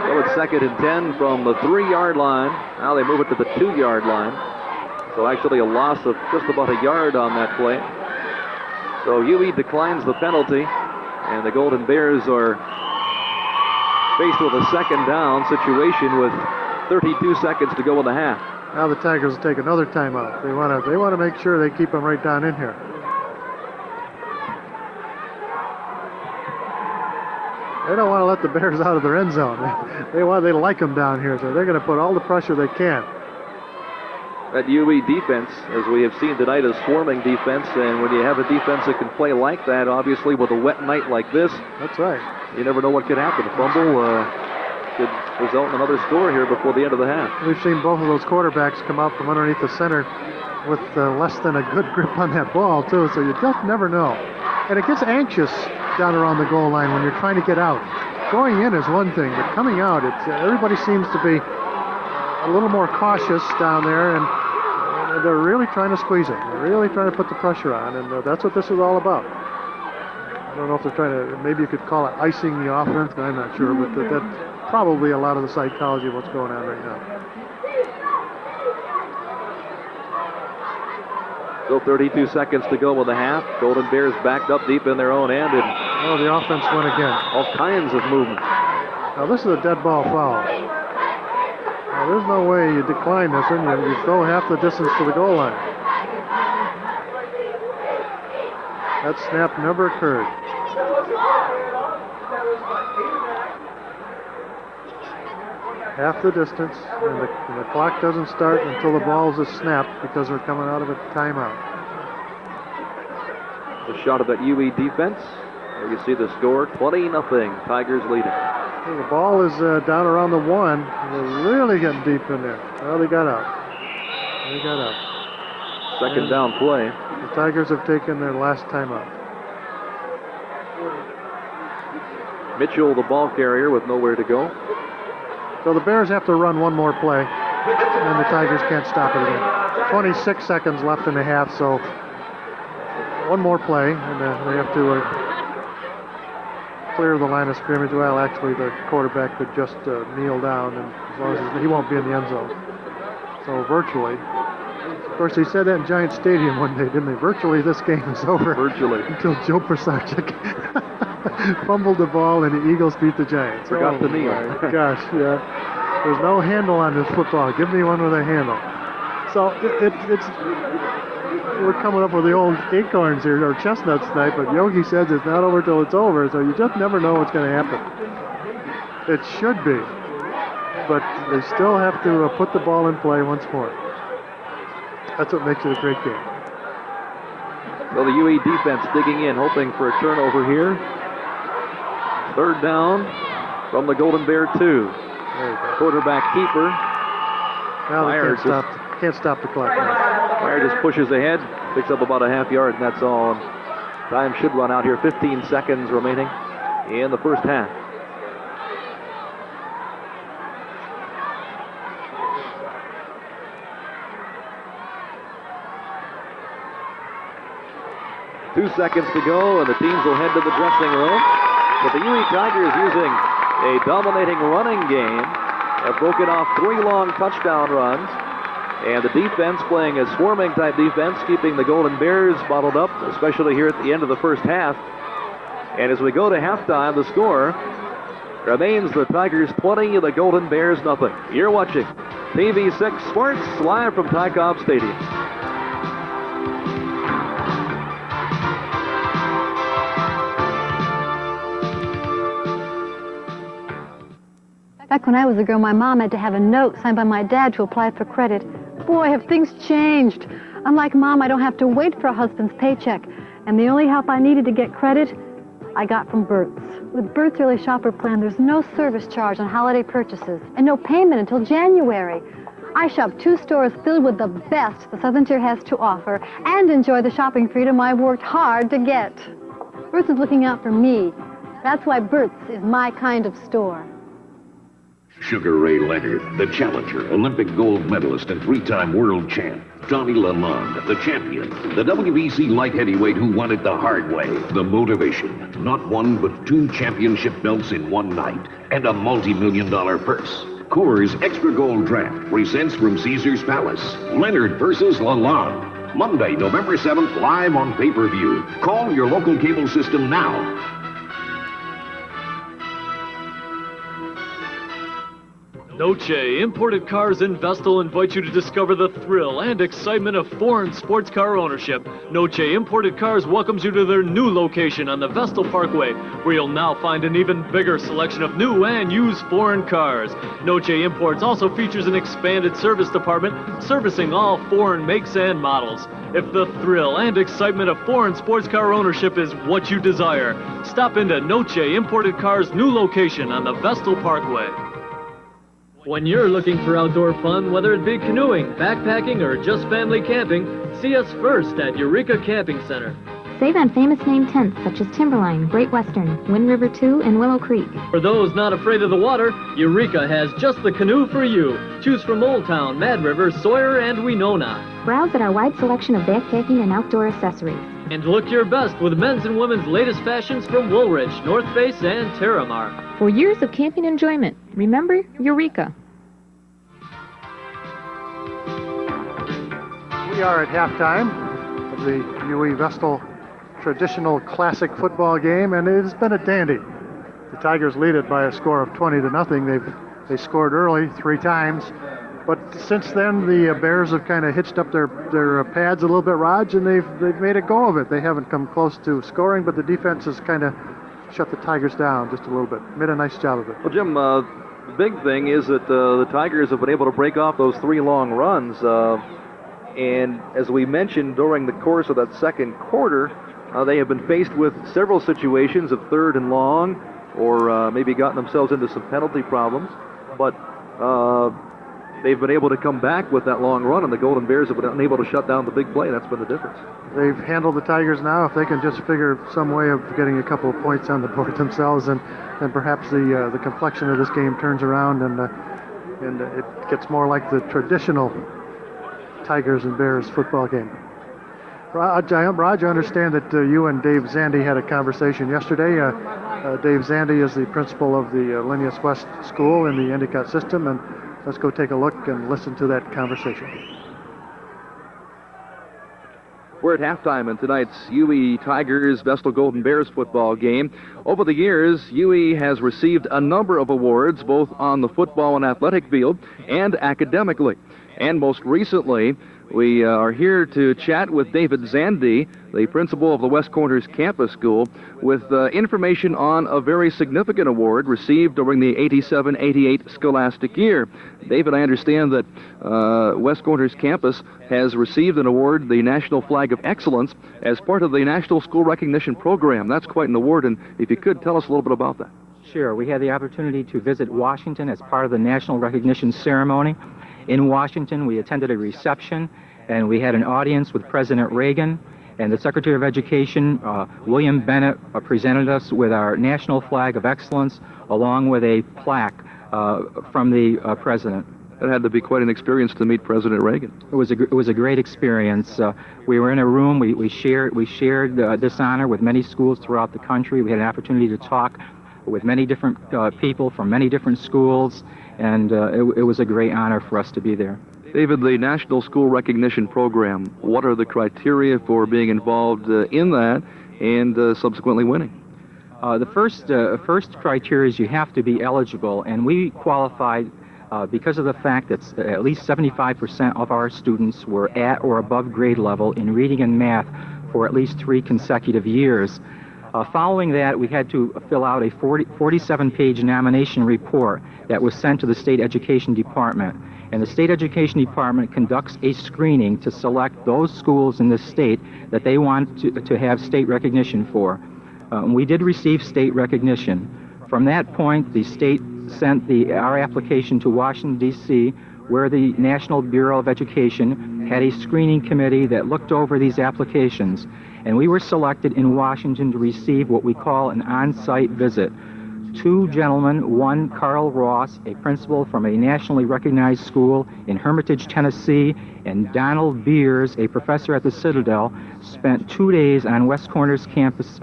So it's 2nd and 10 from the 3-yard line. Now they move it to the 2-yard line. So actually a loss of just about a yard on that play. So UE declines the penalty, and the Golden Bears are faced with a 2nd down situation with 32 seconds to go in the half. Now the Tigers will take another timeout. They want to make sure they keep them right down in here. They don't want to let the Bears out of their end zone. They like them down here, so they're going to put all the pressure they can. That UE defense, as we have seen tonight, is swarming defense, and when you have a defense that can play like that, obviously with a wet night like this, that's right. You never know what could happen. A fumble could result in another score here before the end of the half. We've seen both of those quarterbacks come out from underneath the center with less than a good grip on that ball, too, so you just never know. And it gets anxious down around the goal line when you're trying to get out. Going in is one thing, but coming out, everybody seems to be a little more cautious down there, and they're really trying to squeeze it. They're really trying to put the pressure on, and that's what this is all about. I don't know if they're trying to, maybe you could call it icing the offense, I'm not sure, but that's probably a lot of the psychology of what's going on right now. Still 32 seconds to go with the half. Golden Bears backed up deep in their own end, and the offense went again. All kinds of movement. Now this is a dead ball foul. Now, there's no way you decline this one. You throw half the distance to the goal line. That snap never occurred. Half the distance, and the clock doesn't start until the ball is snapped because we're coming out of a timeout. The shot of that UE defense. There you see the score, 20-0. Tigers leading. The ball is down around the 1. They're really getting deep in there. Well, they got out. Second down play. The Tigers have taken their last timeout. Mitchell, the ball carrier, with nowhere to go. So the Bears have to run one more play, and then the Tigers can't stop it again. 26 seconds left in the half, so one more play, and they have to clear the line of scrimmage. Well, actually, the quarterback could just kneel down, and as long as he won't be in the end zone. So virtually. Of course, he said that in Giant Stadium one day, didn't he? Virtually, this game is over. Virtually. Until Joe Prasarchik fumbled the ball and the Eagles beat the Giants. Forgot to kneel. My gosh, yeah. There's no handle on this football. Give me one with a handle. So it's we're coming up with the old acorns here, or chestnuts tonight, but Yogi says it's not over till it's over, so you just never know what's going to happen. It should be, but they still have to put the ball in play once more. That's what makes it a great game. So the UE defense digging in, hoping for a turnover here. Third down from the Golden Bear 2. Quarterback keeper. Now they can't stop the clock. Meyer just pushes ahead, picks up about a half yard, and that's all. Time should run out here. 15 seconds remaining in the first half. Two seconds to go, and the teams will head to the dressing room. But the UE Tigers, using a dominating running game, have broken off 3 long touchdown runs. And the defense playing a swarming type defense, keeping the Golden Bears bottled up, especially here at the end of the first half. And as we go to halftime, the score remains the Tigers 20, the Golden Bears nothing. You're watching TV6 Sports live from Ty-Cobb Stadium. Back when I was a girl, my mom had to have a note signed by my dad to apply for credit. Boy, have things changed. Unlike Mom, I don't have to wait for a husband's paycheck. And the only help I needed to get credit, I got from Bert's. With Bert's Early Shopper Plan, there's no service charge on holiday purchases and no payment until January. I shop 2 stores filled with the best the Southern Tier has to offer and enjoy the shopping freedom I've worked hard to get. Bert's is looking out for me. That's why Bert's is my kind of store. Sugar Ray Leonard, the challenger, Olympic gold medalist and 3-time world champ. Johnny Lalonde, the champion, the WBC light heavyweight who won it the hard way. The motivation, not 1 but 2 championship belts in one night and a multi-million-dollar purse. Coors Extra Gold Draft presents from Caesar's Palace, Leonard versus Lalonde. Monday, November 7th, live on pay-per-view. Call your local cable system now. Noche Imported Cars in Vestal invite you to discover the thrill and excitement of foreign sports car ownership. Noche Imported Cars welcomes you to their new location on the Vestal Parkway, where you'll now find an even bigger selection of new and used foreign cars. Noche Imports also features an expanded service department servicing all foreign makes and models. If the thrill and excitement of foreign sports car ownership is what you desire, stop into Noche Imported Cars' new location on the Vestal Parkway. When you're looking for outdoor fun, whether it be canoeing, backpacking, or just family camping, see us first at Eureka Camping Center. Save on famous name tents such as Timberline, Great Western, Wind River 2, and Willow Creek. For those not afraid of the water, Eureka has just the canoe for you. Choose from Old Town, Mad River, Sawyer, and Winona. Browse at our wide selection of backpacking and outdoor accessories. And look your best with men's and women's latest fashions from Woolrich, North Face, and Terramar. For years of camping enjoyment, remember Eureka. We are at halftime of the UE Vestal traditional classic football game, and it has been a dandy. The Tigers lead it by a score of 20-0. They scored early 3 times, but since then the Bears have kind of hitched up their pads a little bit, Raj, and they've made a go of it. They haven't come close to scoring, but the defense has kind of shut the Tigers down just a little bit. Made a nice job of it. Well, Jim, the big thing is that the Tigers have been able to break off those 3 long runs. And as we mentioned during the course of that second quarter, they have been faced with several situations of 3rd and long, or maybe gotten themselves into some penalty problems. But they've been able to come back with that long run, and the Golden Bears have been unable to shut down the big play. That's been the difference. They've handled the Tigers now. If they can just figure some way of getting a couple of points on the board themselves, and perhaps the complexion of this game turns around, and it gets more like the traditional Tigers and Bears football game. Raj, I understand that you and Dave Zandy had a conversation yesterday. Dave Zandy is the principal of the Linnaeus West School in the Endicott system, and let's go take a look and listen to that conversation. We're at halftime in tonight's UE Tigers Vestal Golden Bears football game. Over the years, UE has received a number of awards, both on the football and athletic field and academically. And most recently, we are here to chat with David Zandy, the principal of the West Corners Campus School, with information on a very significant award received during the 87-88 scholastic year. David, I understand that West Corners Campus has received an award, the National Flag of Excellence, as part of the National School Recognition Program. That's quite an award, and if you could, tell us a little bit about that. Sure. We had the opportunity to visit Washington as part of the National Recognition Ceremony. In Washington, we attended a reception, and we had an audience with President Reagan, and the Secretary of Education, William Bennett, presented us with our National Flag of Excellence, along with a plaque from the President. It had to be quite an experience to meet President Reagan. It was a great experience. We were in a room. We shared this honor with many schools throughout the country. We had an opportunity to talk with many different people from many different schools, and it was a great honor for us to be there. David, the National School Recognition Program, what are the criteria for being involved in that and subsequently winning? The first criteria is you have to be eligible, and we qualified because of the fact that at least 75% of our students were at or above grade level in reading and math for at least 3 consecutive years. Following that, we had to fill out a 47-page nomination report that was sent to the State Education Department. And the State Education Department conducts a screening to select those schools in the state that they want to have state recognition for. We did receive state recognition. From that point, the state sent our application to Washington, D.C., where the National Bureau of Education had a screening committee that looked over these applications. And we were selected in Washington to receive what we call an on-site visit. 2 gentlemen, one Carl Ross, a principal from a nationally recognized school in Hermitage, Tennessee, and Donald Beers, a professor at the Citadel, spent 2 days on West Corners campus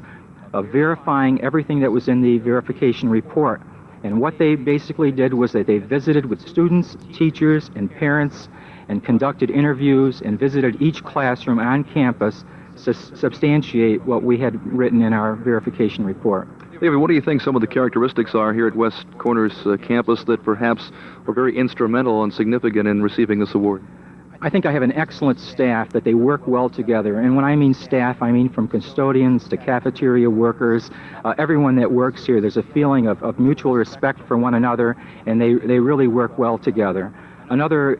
verifying everything that was in the verification report. And what they basically did was that they visited with students, teachers, and parents, and conducted interviews and visited each classroom on campus to substantiate what we had written in our verification report. David, what do you think some of the characteristics are here at West Corners campus that perhaps were very instrumental and significant in receiving this award? I think I have an excellent staff, that they work well together. And when I mean staff, I mean from custodians to cafeteria workers, everyone that works here. There's a feeling of mutual respect for one another, and they really work well together. Another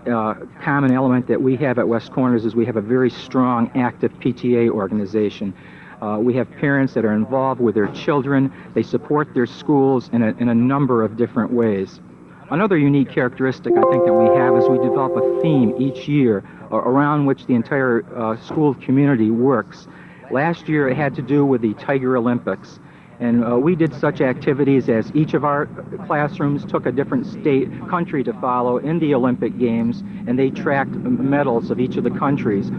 common element that we have at West Corners is we have a very strong, active PTA organization. We have parents that are involved with their children. They support their schools in a number of different ways. Another unique characteristic I think that we have is we develop a theme each year around which the entire school community works. Last year it had to do with the Tiger Olympics. And we did such activities as each of our classrooms took a different country to follow in the Olympic Games, and they tracked medals of each of the countries.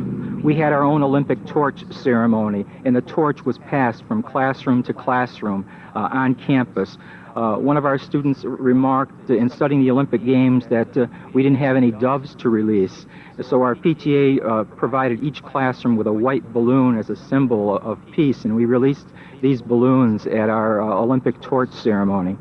We had our own Olympic torch ceremony, and the torch was passed from classroom to classroom on campus. One of our students remarked in studying the Olympic Games that we didn't have any doves to release. So our PTA provided each classroom with a white balloon as a symbol of peace, and we released these balloons at our Olympic torch ceremony.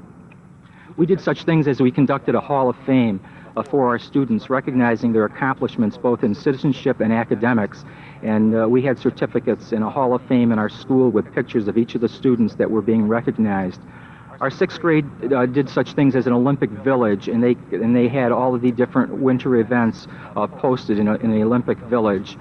We did such things as we conducted a Hall of Fame for our students, recognizing their accomplishments both in citizenship and academics. And we had certificates in a Hall of Fame in our school with pictures of each of the students that were being recognized. Our 6th grade did such things as an Olympic village, and they had all of the different winter events posted in the Olympic village.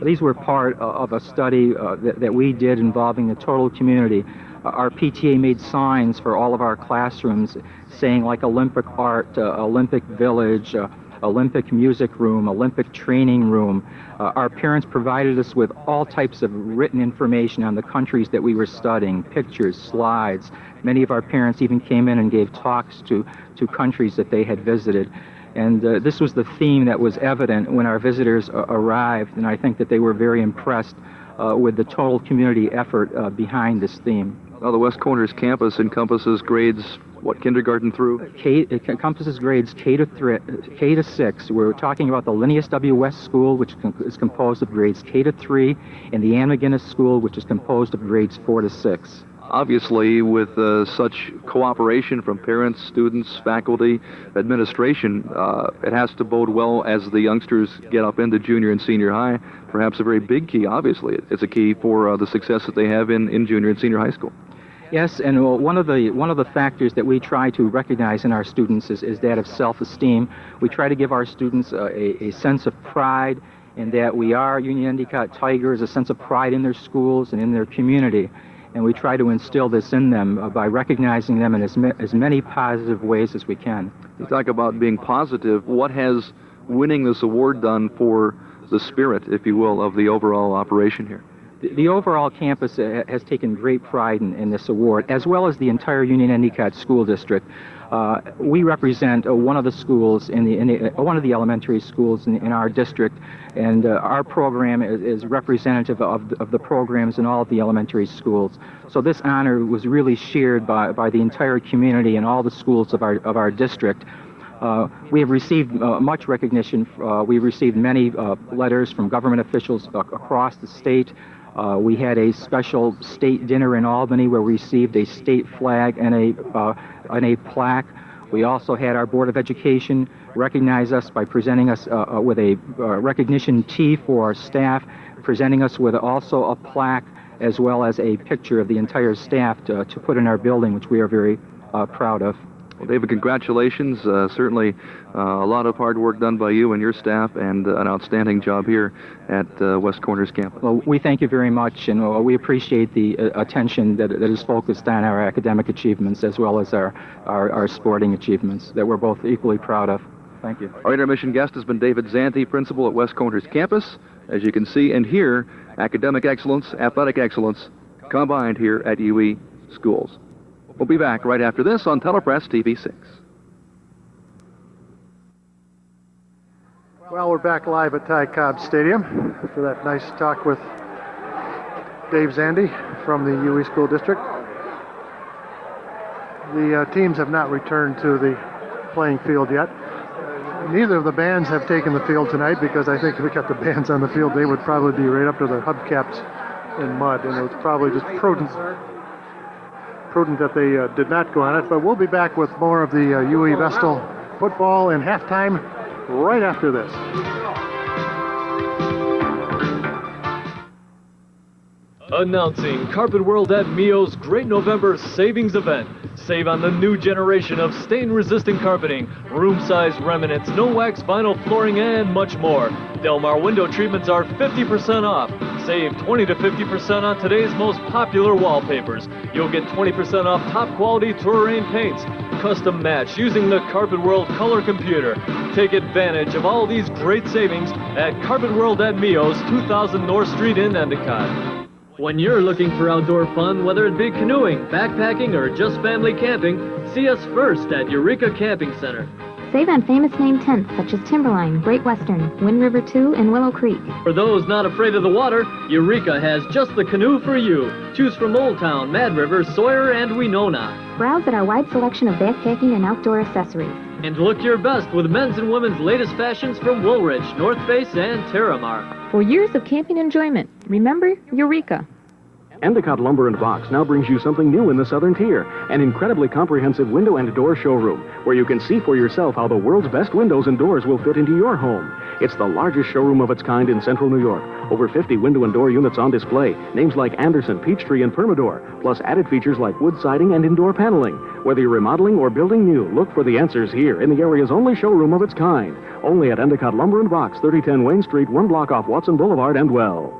These were part of a study that we did involving the total community. Our PTA made signs for all of our classrooms saying like Olympic art, Olympic village, Olympic music room, Olympic training room. Our parents provided us with all types of written information on the countries that we were studying, pictures, slides. Many of our parents even came in and gave talks to countries that they had visited. And this was the theme that was evident when our visitors arrived, and I think that they were very impressed with the total community effort behind this theme. Well, the West Corners campus encompasses grades, what, kindergarten through? It encompasses grades K to 6. We're talking about the Linnaeus W. West School, which is composed of grades K to 3, and the Ann McGinnis School, which is composed of grades 4 to 6. Obviously, with such cooperation from parents, students, faculty, administration, it has to bode well as the youngsters get up into junior and senior high. Perhaps a very big key, obviously. It's a key for the success that they have in junior and senior high school. Yes, and one of the factors that we try to recognize in our students is that of self-esteem. We try to give our students a sense of pride in that we are Union-Endicott Tigers, a sense of pride in their schools and in their community. And we try to instill this in them by recognizing them in as many positive ways as we can. You talk about being positive. What has winning this award done for the spirit, if you will, of the overall operation here? The overall campus has taken great pride in this award, as well as the entire Union-Endicott School District. We represent one of the schools one of the elementary schools in our district, and our program is representative of the programs in all of the elementary schools. So this honor was really shared by the entire community and all the schools of our district. We have received much recognition. We've received many letters from government officials across the state. We had a special state dinner in Albany where we received a state flag and a plaque. We also had our Board of Education recognize us by presenting us with a recognition tee for our staff, presenting us with also a plaque as well as a picture of the entire staff to put in our building, which we are very proud of. Well, David, congratulations. Certainly a lot of hard work done by you and your staff, and an outstanding job here at West Corners campus. Well, we thank you very much, and we appreciate the attention that is focused on our academic achievements as well as our sporting achievements that we're both equally proud of. Thank you. Our intermission guest has been David Zanti, principal at West Corners campus. As you can see and hear, academic excellence, athletic excellence combined here at UE schools. We'll be back right after this on Telepress TV 6. Well, we're back live at Ty Cobb Stadium for that nice talk with Dave Zandy from the UE School District. The teams have not returned to the playing field yet. Neither of the bands have taken the field tonight because I think if we got the bands on the field, they would probably be right up to their hubcaps in mud, and it was probably just prudent that they did not go on it. But we'll be back with more of the UE Vestal football in halftime right after this. Announcing Carpet World at Mio's Great November Savings Event. Save on the new generation of stain-resistant carpeting, room-size remnants, no-wax vinyl flooring, and much more. Delmar window treatments are 50% off. Save 20 to 50% on today's most popular wallpapers. You'll get 20% off top-quality Touraine paints. Custom match using the Carpet World color computer. Take advantage of all these great savings at Carpet World at Mio's, 2000 North Street in Endicott. When you're looking for outdoor fun, whether it be canoeing, backpacking, or just family camping, see us first at Eureka Camping Center. Save on famous name tents such as Timberline, Great Western, Wind River 2, and Willow Creek. For those not afraid of the water, Eureka has just the canoe for you. Choose from Old Town, Mad River, Sawyer, and Winona. Browse at our wide selection of backpacking and outdoor accessories. And look your best with men's and women's latest fashions from Woolrich, North Face, and Terramar. For years of camping enjoyment, remember Eureka. Endicott Lumber and Box now brings you something new in the Southern Tier, an incredibly comprehensive window and door showroom, where you can see for yourself how the world's best windows and doors will fit into your home. It's the largest showroom of its kind in Central New York. Over 50 window and door units on display, names like Anderson, Peachtree, and Permador, plus added features like wood siding and indoor paneling. Whether you're remodeling or building new, look for the answers here in the area's only showroom of its kind. Only at Endicott Lumber and Box, 3010 Wayne Street, 1 block off Watson Boulevard and Well.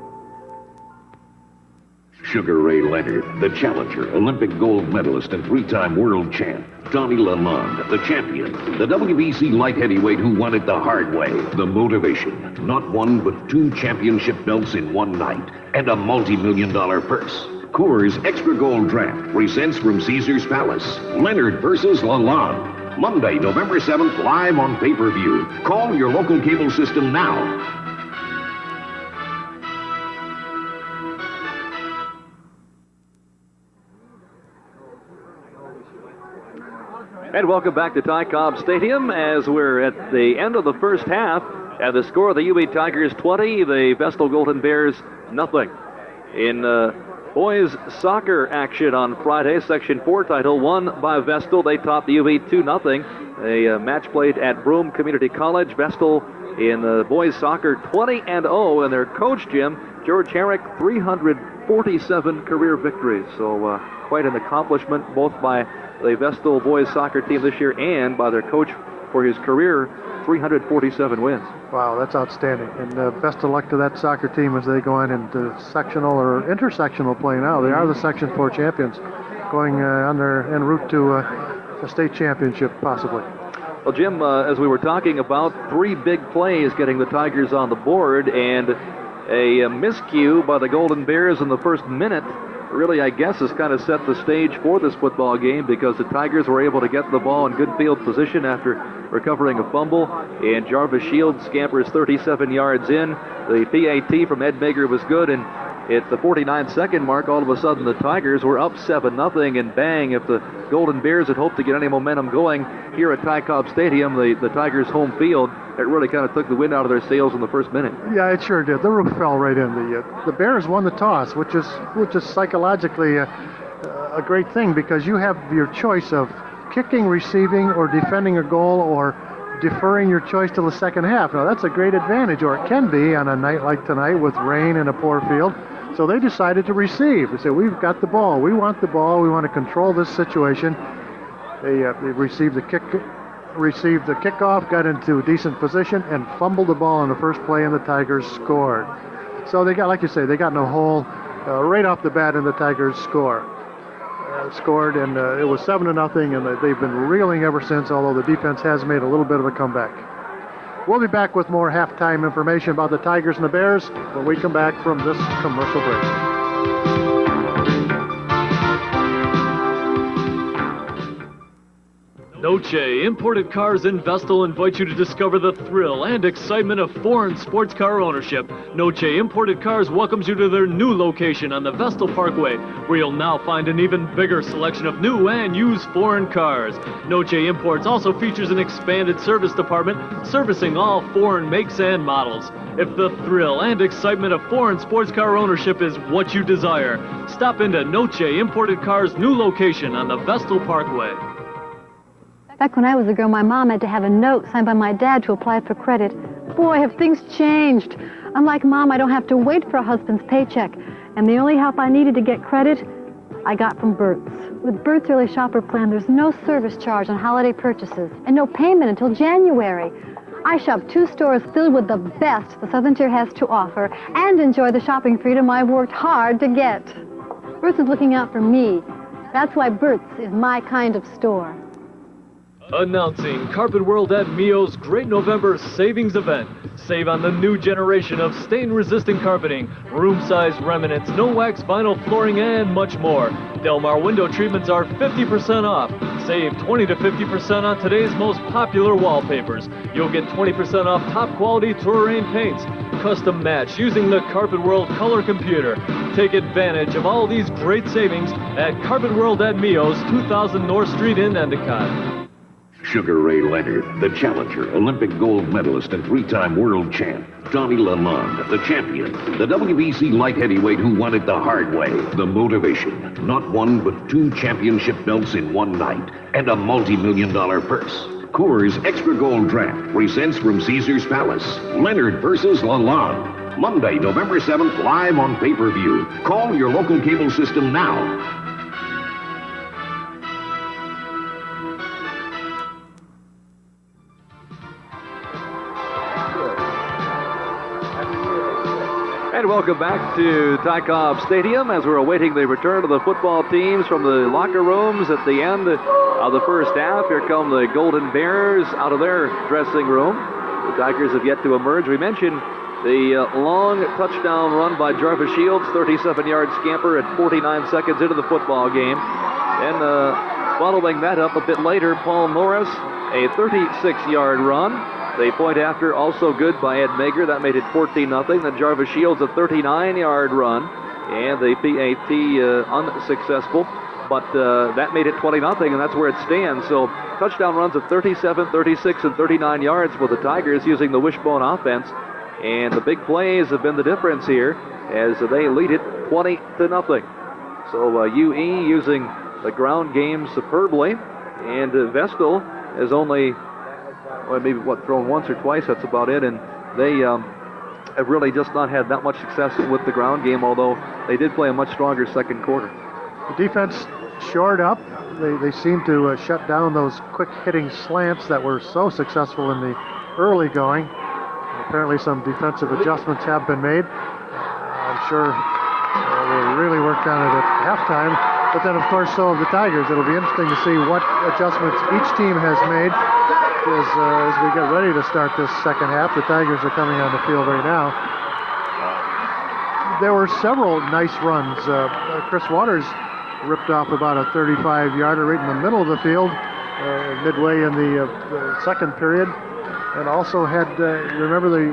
Sugar Ray Leonard, the challenger, Olympic gold medalist and 3-time world champ. Donnie Lalonde, the champion. The WBC light heavyweight who won it the hard way. The motivation. Not one, but 2 championship belts in one night. And a multi-million-dollar purse. Coors Extra Gold Draft presents from Caesar's Palace. Leonard versus Lalonde. Monday, November 7th, live on pay-per-view. Call your local cable system now. And welcome back to Ty Cobb Stadium as we're at the end of the first half. And the score, the UB Tigers 20, the Vestal Golden Bears nothing. In boys soccer action on Friday, Section 4 title won by Vestal. They topped the UB 2-0. A match played at Broome Community College. Vestal in boys soccer 20-0. And their coach, Jim, George Herrick, 347 career victories. So quite an accomplishment both by the Vestal boys soccer team this year and by their coach for his career, 347 wins. Wow, that's outstanding. And best of luck to that soccer team as they go on into sectional or intersectional play now. They are the Section 4 champions, going on their en route to a state championship, possibly. Well, Jim, as we were talking about, 3 big plays getting the Tigers on the board, and a miscue by the Golden Bears in the first minute really, I guess, has kind of set the stage for this football game because the Tigers were able to get the ball in good field position after recovering a fumble, and Jarvis Shields scampers 37 yards in. The PAT from Ed Mager was good, and at the 49-second mark, all of a sudden the Tigers were up 7-0, and bang, if the Golden Bears had hoped to get any momentum going here at Ty Cobb Stadium, the Tigers' home field, it really kind of took the wind out of their sails in the first minute. Yeah, it sure did. The roof fell right in. The Bears won the toss, which is psychologically a great thing because you have your choice of kicking, receiving, or defending a goal, or deferring your choice till the second half. Now, that's a great advantage, or it can be on a night like tonight with rain and a poor field. So they decided to receive. They said, we've got the ball. We want the ball. We want to control this situation. They received the kickoff, got into a decent position, and fumbled the ball on the first play, and the Tigers scored. So they got, like you say, they got in a hole right off the bat, and the Tigers scored, and it was 7-0, and they've been reeling ever since, although the defense has made a little bit of a comeback. We'll be back with more halftime information about the Tigers and the Bears when we come back from this commercial break. Noche Imported Cars in Vestal invite you to discover the thrill and excitement of foreign sports car ownership. Noche Imported Cars welcomes you to their new location on the Vestal Parkway, where you'll now find an even bigger selection of new and used foreign cars. Noche Imports also features an expanded service department servicing all foreign makes and models. If the thrill and excitement of foreign sports car ownership is what you desire, stop into Noche Imported Cars' new location on the Vestal Parkway. Back when I was a girl, my mom had to have a note signed by my dad to apply for credit. Boy, have things changed. Unlike Mom, I don't have to wait for a husband's paycheck. And the only help I needed to get credit, I got from Bert's. With Bert's Early Shopper Plan, there's no service charge on holiday purchases and no payment until January. I shop 2 stores filled with the best the Southern Tier has to offer and enjoy the shopping freedom I've worked hard to get. Bert's is looking out for me. That's why Bert's is my kind of store. Announcing Carpet World at Mio's Great November Savings Event. Save on the new generation of stain-resistant carpeting, room-size remnants, no-wax vinyl flooring, and much more. Delmar window treatments are 50% off. Save 20 to 50% on today's most popular wallpapers. You'll get 20% off top-quality Touraine paints. Custom match using the Carpet World color computer. Take advantage of all these great savings at Carpet World at Mio's, 2000 North Street in Endicott. Sugar Ray Leonard, the challenger, Olympic gold medalist and 3-time world champ. Donnie Lalonde, the champion. The WBC light heavyweight who won it the hard way. The motivation. Not one, but 2 championship belts in one night. And a multi-million-dollar purse. Coors Extra Gold Draft presents from Caesar's Palace. Leonard versus Lalonde. Monday, November 7th, live on pay-per-view. Call your local cable system now. And welcome back to Tykov Stadium as we're awaiting the return of the football teams from the locker rooms at the end of the first half. Here come the Golden Bears out of their dressing room. The Tigers have yet to emerge. We mentioned the long touchdown run by Jarvis Shields, 37-yard scamper at 49 seconds into the football game. And following that up a bit later, Paul Norris, a 36-yard run. The point after also good by Ed Mager. That made it 14-0. Then Jarvis Shields, a 39-yard run. And the PAT unsuccessful. But that made it 20-0, and that's where it stands. So touchdown runs of 37, 36, and 39 yards for the Tigers using the wishbone offense. And the big plays have been the difference here as they lead it 20-0. So UE using the ground game superbly. And Vestal has only thrown once or twice, that's about it, and they have really just not had that much success with the ground game, although they did play a much stronger second quarter. The defense shored up. They seem to shut down those quick-hitting slants that were so successful in the early going. Apparently some defensive adjustments have been made. I'm sure they really worked on it at halftime, but then of course so have the Tigers. It'll be interesting to see what adjustments each team has made. As we get ready to start this second half, the Tigers are coming on the field right now. There were several nice runs. Chris Waters ripped off about a 35-yarder right in the middle of the field, midway in the second period. And also had,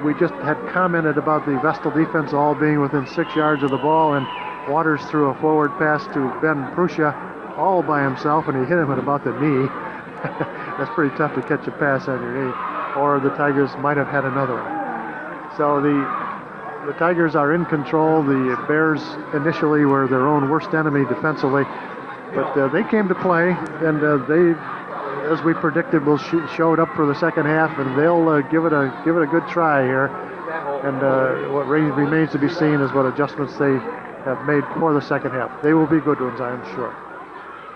we just had commented about the Vestal defense all being within 6 yards of the ball, and Waters threw a forward pass to Ben Prussia all by himself, and he hit him at about the knee. That's pretty tough to catch a pass on your knee. Or the Tigers might have had another one. So the Tigers are in control. The Bears initially were their own worst enemy defensively, but they came to play, and they, as we predicted, showed up for the second half, and they'll give it a good try here. And what remains to be seen is what adjustments they have made for the second half. They will be good ones, I am sure.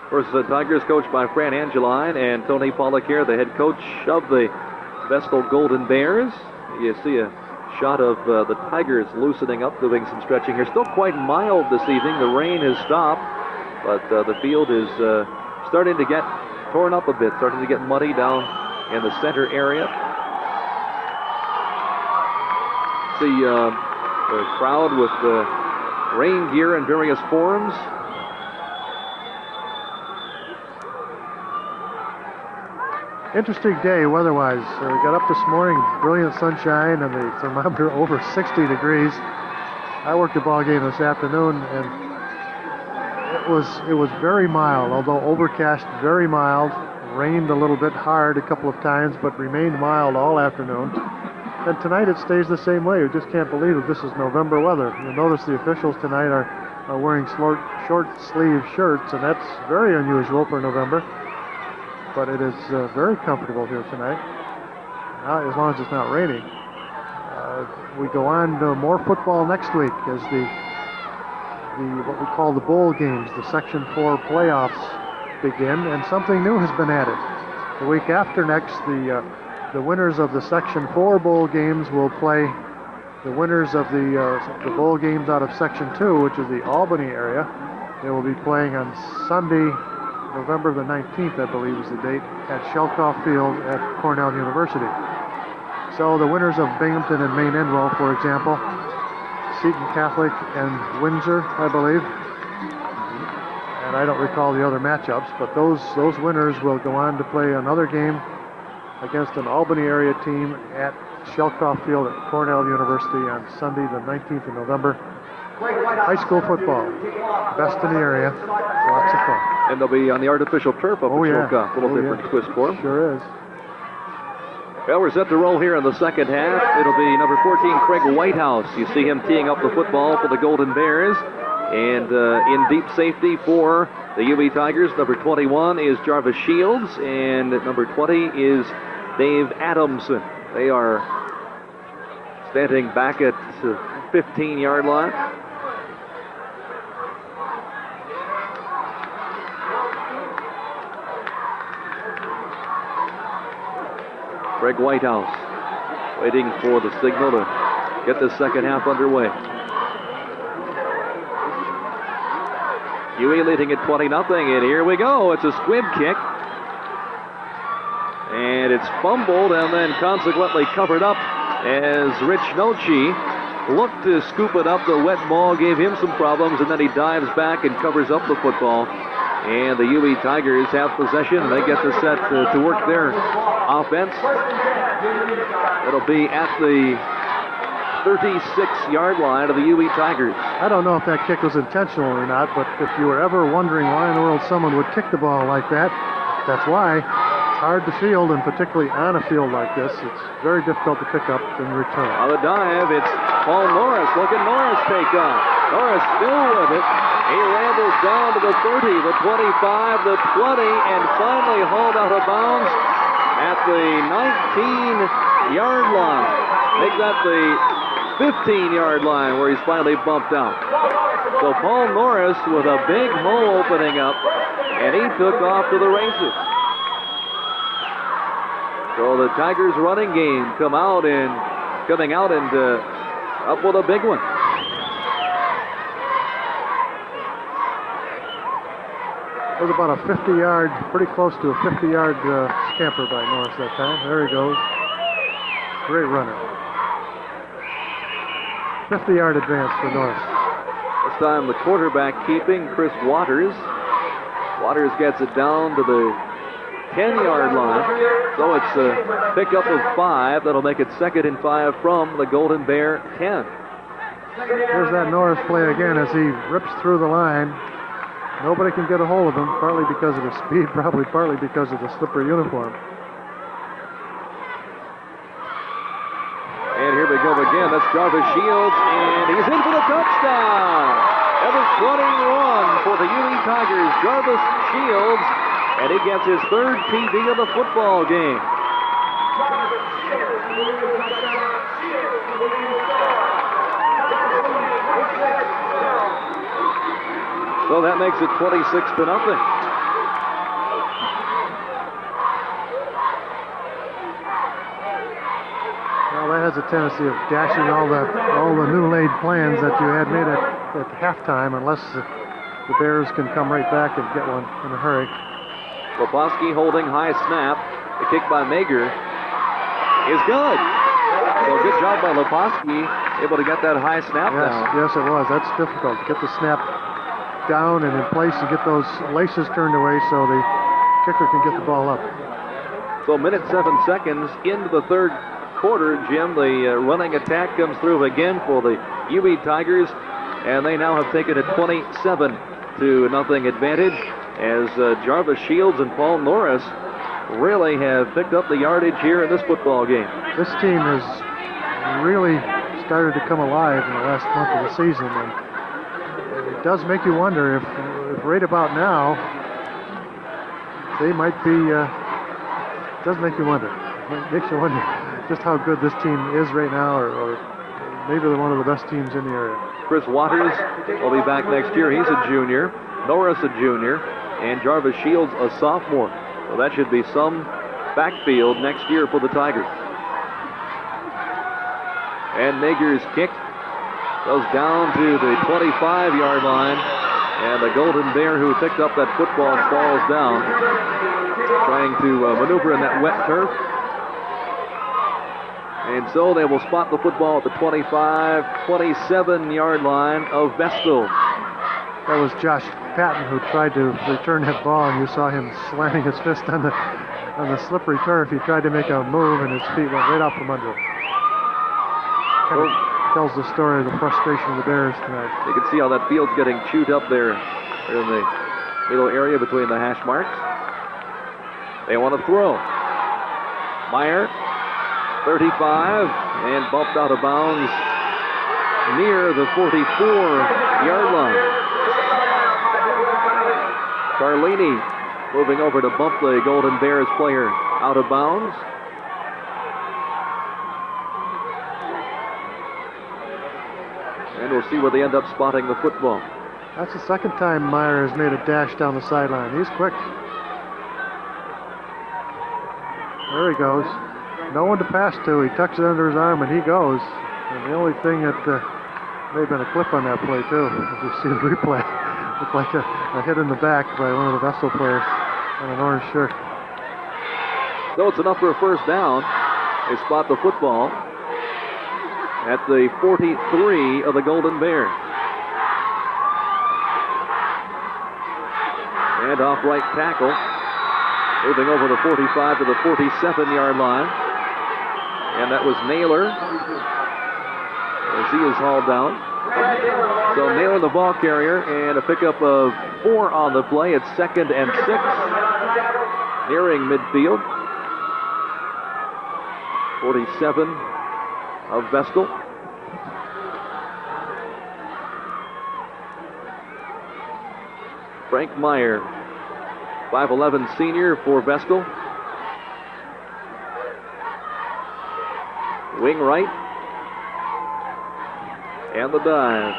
Of course, the Tigers coached by Fran Angeline and Tony Pollock here, the head coach of the Vestal Golden Bears. You see a shot of the Tigers loosening up, doing some stretching here. Still quite mild this evening. The rain has stopped, but the field is starting to get torn up a bit, starting to get muddy down in the center area. See the crowd with the rain gear in various forms. Interesting day weather-wise. We got up this morning, brilliant sunshine, and the thermometer over 60 degrees. I worked a ball game this afternoon, and it was very mild, although overcast, very mild. Rained a little bit hard a couple of times, but remained mild all afternoon. And tonight it stays the same way. You just can't believe that this is November weather. You'll notice the officials tonight are wearing short sleeve shirts, and that's very unusual for November. But it is very comfortable here tonight, as long as it's not raining. We go on to more football next week as the what we call the bowl games, the Section 4 playoffs begin, and something new has been added. The week after next, the winners of the Section 4 bowl games will play the winners of the bowl games out of Section 2, which is the Albany area. They will be playing on Sunday, November the 19th, I believe is the date, at Shelkoff Field at Cornell University. So the winners of Binghamton and Maine Enroll, for example, Seton Catholic and Windsor, I believe. And I don't recall the other matchups, but those winners will go on to play another game against an Albany area team at Shelkoff Field at Cornell University on Sunday the 19th of November. High school football, best in the area, lots of fun. And they'll be on the artificial turf up at Shelkoff. A little different twist for them. Sure is. Well, we're set to roll here in the second half. It'll be number 14, Craig Whitehouse. You see him teeing up the football for the Golden Bears. And in deep safety for the UB Tigers, number 21 is Jarvis Shields, and number 20 is Dave Adamson. They are standing back at the 15-yard line. Craig Whitehouse waiting for the signal to get the second half underway. UE leading at 20-0, and here we go. It's a squib kick. And it's fumbled and then consequently covered up as Rich Noche looked to scoop it up. The wet ball gave him some problems, and then he dives back and covers up the football. And the UE Tigers have possession. They get the set to work their offense. It'll be at the 36-yard line of the UE Tigers. I don't know if that kick was intentional or not, but if you were ever wondering why in the world someone would kick the ball like that, that's why. It's hard to field, and particularly on a field like this, it's very difficult to pick up and return. On the dive, it's Paul Norris. Look at Norris take off. Norris still with it. He rambles down to the 30, the 25, the 20, and finally hauled out of bounds at the 19-yard line. Make that the 15-yard line where he's finally bumped out. So Paul Norris with a big hole opening up, and he took off to the races. So the Tigers running game coming out and up with a big one. It was about a 50-yard, pretty close to a 50-yard scamper by Norris that time. There he goes. Great runner. 50-yard advance for Norris. This time the quarterback keeping, Chris Waters. Waters gets it down to the 10-yard line. So it's a pickup of 5. That'll make it 2nd and 5 from the Golden Bear 10. Here's that Norris play again as he rips through the line. Nobody can get a hold of him, partly because of his speed, probably partly because of the slippery uniform. And here we go again. That's Jarvis Shields, and he's in for the touchdown. Number 21 for the UE Tigers, Jarvis Shields, and he gets his 3rd TD of the football game. So that makes it 26-0. Well, that has a tendency of dashing all the new laid plans that you had made at halftime, unless the Bears can come right back and get one in a hurry. Laposky holding high snap. The kick by Mager is good. So good job by Laposky, able to get that high snap down. Yes, it was. That's difficult to get the snap down and in place and get those laces turned away so the kicker can get the ball up. So 1:07 into the 3rd quarter, Jim. The running attack comes through again for the UE Tigers, and they now have taken a 27-0 advantage as Jarvis Shields and Paul Norris really have picked up the yardage here in this football game. This team has really started to come alive in the last month of the season, and it does make you wonder if right about now they might be. It does make you wonder. It makes you wonder just how good this team is right now, or maybe they're one of the best teams in the area. Chris Waters will be back next year. He's a junior. Norris a junior, and Jarvis Shields a sophomore. So that should be some backfield next year for the Tigers. And Mager's kick goes down to the 25-yard line, and the Golden Bear who picked up that football falls down, trying to maneuver in that wet turf. And so they will spot the football at the 27-yard line of Vestal. That was Josh Patton who tried to return that ball, and you saw him slamming his fist on the slippery turf. He tried to make a move, and his feet went right out from under him. Kind of tells the story of the frustration of the Bears tonight. You can see how that field's getting chewed up there in the middle area between the hash marks. They want to throw. Meyer, 35, and bumped out of bounds near the 44-yard line. Carlini moving over to bump the Golden Bears player out of bounds. And we'll see where they end up spotting the football. That's the second time Meyer has made a dash down the sideline. He's quick. There he goes. No one to pass to. He tucks it under his arm and he goes. And the only thing that may have been a clip on that play too, as you see the replay. Looked like a hit in the back by one of the Vestal players on an orange shirt. So it's enough for a first down. They spot the football at the 43 of the Golden Bears. And off right tackle. Moving over the 45 to the 47-yard line. And that was Naylor as he is hauled down. So Naylor the ball carrier and a pickup of 4 on the play. It's 2nd and 6. Nearing midfield. 47 of Vestal. Frank Meyer, 5'11" senior for Vestal. Wing right. And the dive.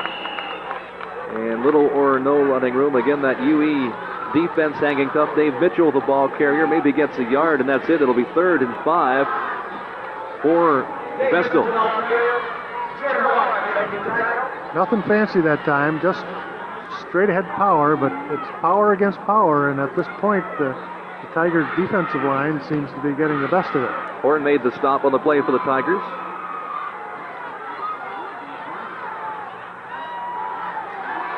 And little or no running room. Again, that UE defense hanging tough. Dave Mitchell, the ball carrier, maybe gets a yard, and that's it. It'll be 3rd and 5 for Vestal. Nothing fancy that time, just straight ahead power, but it's power against power, and at this point, the Tigers' defensive line seems to be getting the best of it. Horn made the stop on the play for the Tigers.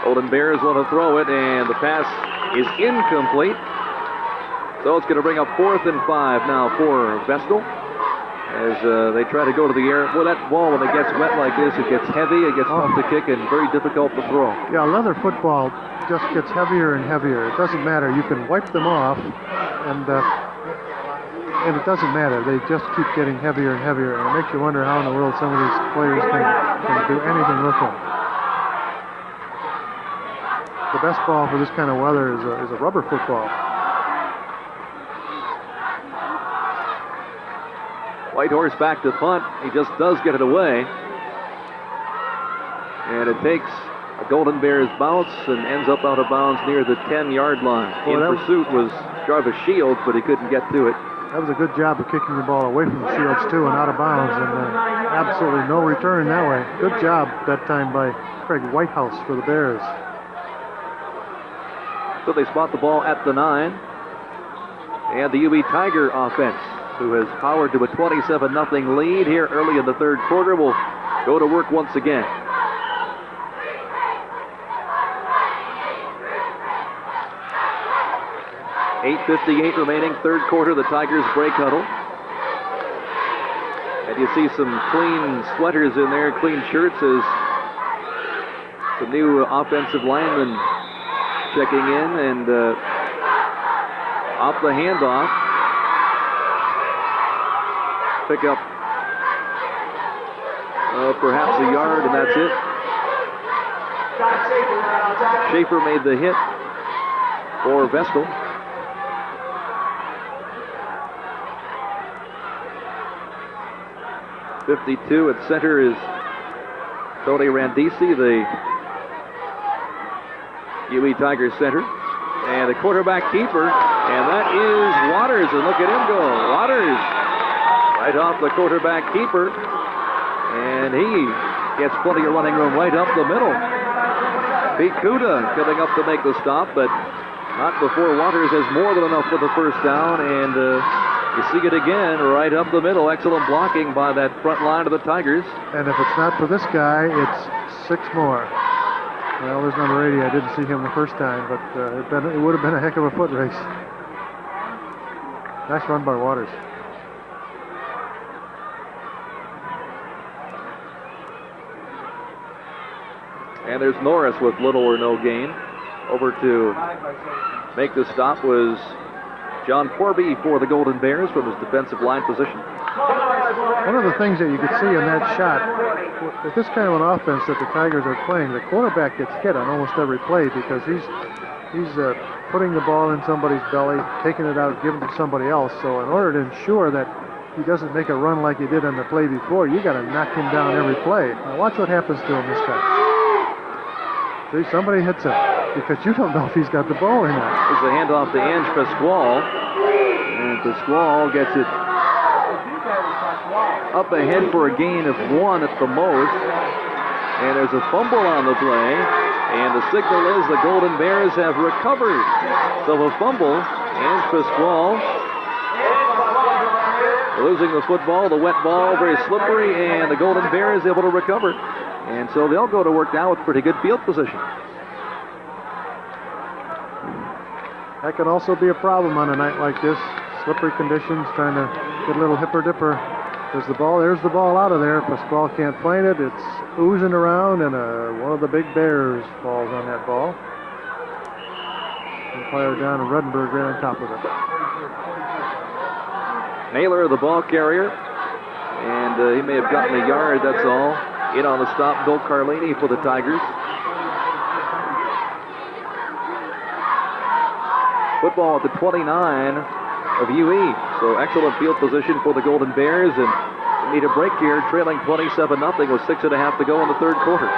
Golden Bears want to throw it, and the pass is incomplete. So it's going to bring up 4th and 5 now for Vestal as they try to go to the air. Well, that ball, when it gets wet like this, it gets heavy, it gets tough to kick, and very difficult to throw. Yeah, leather football just gets heavier and heavier. It doesn't matter. You can wipe them off, and it doesn't matter. They just keep getting heavier and heavier, and it makes you wonder how in the world some of these players can do anything with them. The best ball for this kind of weather is a rubber football. Whitehorse back to punt. He just does get it away. And it takes a Golden Bears bounce and ends up out of bounds near the 10-yard line. In pursuit was Jarvis Shields, but he couldn't get to it. That was a good job of kicking the ball away from Shields, too, and out of bounds, and absolutely no return that way. Good job that time by Craig Whitehouse for the Bears. So they spot the ball at the 9. And the UB Tiger offense, who has powered to a 27-0 lead here early in the 3rd quarter, will go to work once again. .8:58 remaining, 3rd quarter. The Tigers break huddle. And you see some clean sweaters in there, clean shirts, as some new offensive linemen checking in, and off the handoff. Pick up perhaps a yard, and that's it. Schaefer made the hit for Vestal. .52 at center is Tony Randisi, the UE Tigers center. And the quarterback keeper, and that is Waters, and look at him go. Waters right off the quarterback keeper, and he gets plenty of running room right up the middle. Pete Kuda coming up to make the stop, but not before Waters has more than enough for the first down, and you see it again right up the middle. Excellent blocking by that front line of the Tigers. And if it's not for this guy, it's 6 more. Well, there's number 80. I didn't see him the first time, but it would have been a heck of a foot race. Nice run by Waters. And there's Norris with little or no gain. Over to make the stop was John Corby for the Golden Bears from his defensive line position. One of the things that you could see in that shot, with this kind of an offense that the Tigers are playing, the quarterback gets hit on almost every play because he's putting the ball in somebody's belly, taking it out, giving it to somebody else. So in order to ensure that he doesn't make a run like he did on the play before, you got to knock him down every play. Now watch what happens to him this time. See, somebody hits him because you don't know if he's got the ball or not. There's a handoff to Ange Pasquale, and Pasquale gets it up ahead for a gain of 1 at the most. And there's a fumble on the play. And the signal is the Golden Bears have recovered. So a fumble, and Pasquale losing the football, the wet ball, very slippery, and the Golden Bears able to recover. And so they'll go to work now with pretty good field position. That can also be a problem on a night like this. Slippery conditions, trying to get a little hipper-dipper. There's the ball out of there. Pasquale can't find it. It's oozing around, and one of the big Bears falls on that ball. And fired down, and Ruddenberg ran on top of it. Naylor, the ball carrier, and he may have gotten a yard, that's all. In on the stop, Bill Carlini for the Tigers. Football at the 29 of UE. So excellent field position for the Golden Bears, and they need a break here, trailing 27-0 with 6.5 to go in the third quarter.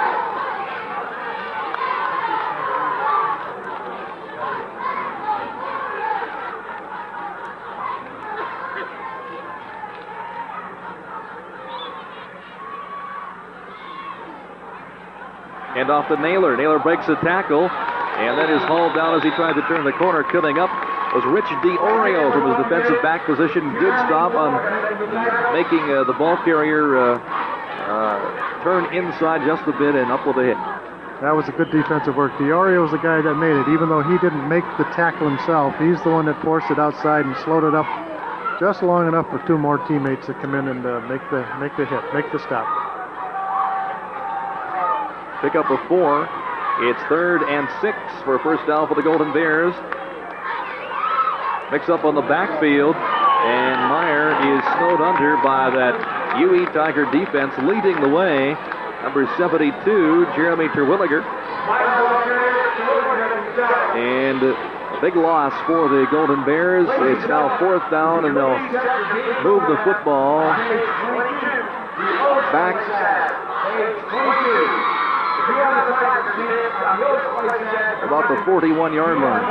And off to Naylor. Naylor breaks the tackle, and then is hauled down as he tried to turn the corner. Coming up was Rich DiOrio from his defensive back position. Good stop on making the ball carrier turn inside just a bit and up with a hit. That was a good defensive work. DiOrio was the guy that made it, even though he didn't make the tackle himself. He's the one that forced it outside and slowed it up just long enough for two more teammates to come in and make the hit, make the stop. Pick up a 4. It's 3rd and 6 for a first down for the Golden Bears. Mix up on the backfield, and Meyer is snowed under by that UE Tiger defense leading the way. Number 72, Jeremy Terwilliger. And a big loss for the Golden Bears. It's now 4th down, and they'll move the football back about the 41-yard line.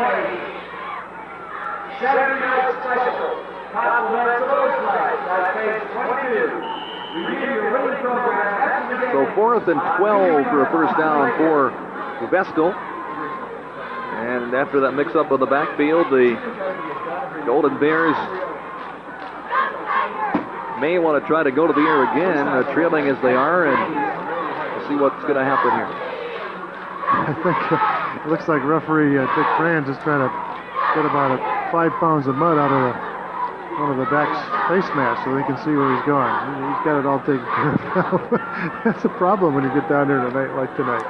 Saturday night special. Compliments of those flights at page 22. Review your winning program after the game. So 4th and 12 for a first down for Vestal. And after that mix-up of the backfield, the Golden Bears may want to try to go to the air again, trailing as they are, and see what's going to happen here. I think it looks like referee Dick Franz is trying to get about 5 pounds of mud out of one of the back's face mask so they can see where he's going. He's got it all taken care of. That's a problem when you get down there tonight like tonight.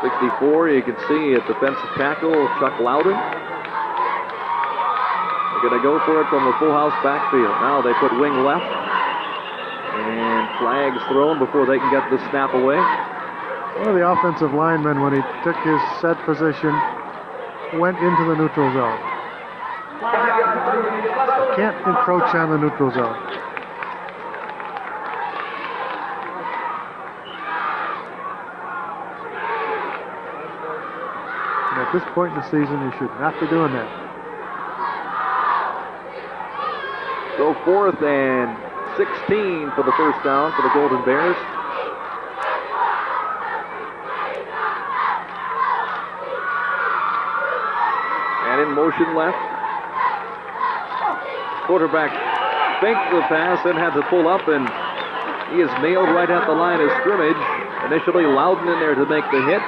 64, you can see at defensive tackle, Chuck Loudon. They're going to go for it from the full house backfield. Now they put wing left. And flags thrown before they can get the snap away. One of the offensive linemen, when he took his set position, went into the neutral zone. Can't encroach on the neutral zone. And at this point in the season, you should not be doing that. So 4th and 16 for the first down for the Golden Bears. And in motion left. Quarterback faked the pass and had to pull up, and he is nailed right at the line of scrimmage. Initially Loudon in there to make the hit,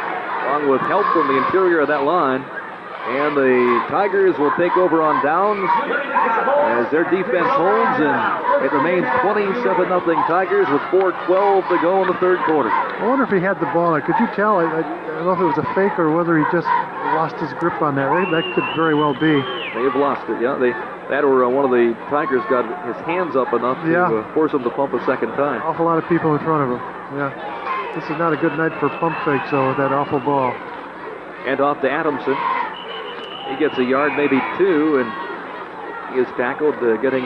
along with help from the interior of that line. And the Tigers will take over on downs as their defense holds, and it remains 27-0 Tigers with 4:12 to go in the third quarter. I wonder if he had the ball. Could you tell? I don't know if it was a fake or whether he just lost his grip on that. That could very well be. They have lost it, yeah. That or one of the Tigers got his hands up enough to force him to pump a second time. Awful lot of people in front of him. Yeah. This is not a good night for pump fakes, though, with that awful ball. And off to Adamson. He gets a yard, maybe 2, and he is tackled, getting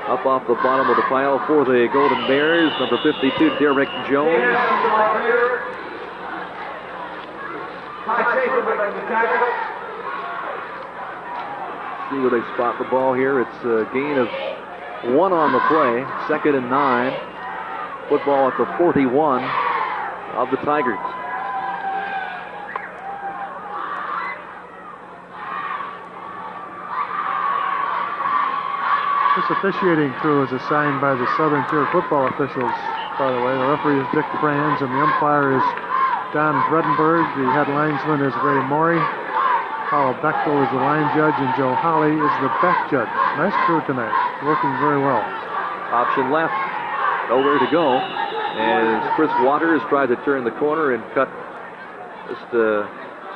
up off the bottom of the pile for the Golden Bears. Number 52, Derek Jones. See where they spot the ball here. It's a gain of 1 on the play. 2nd and 9. Football at the 41 of the Tigers. This officiating crew is assigned by the Southern Tier football officials, by the way. The referee is Dick Franz, and the umpire is Don Bredenberg. The head linesman is Ray Morey. Paul Bechtel is the line judge, and Joe Holly is the back judge. Nice crew tonight, working very well. Option left, nowhere to go. As Chris Waters tried to turn the corner and cut just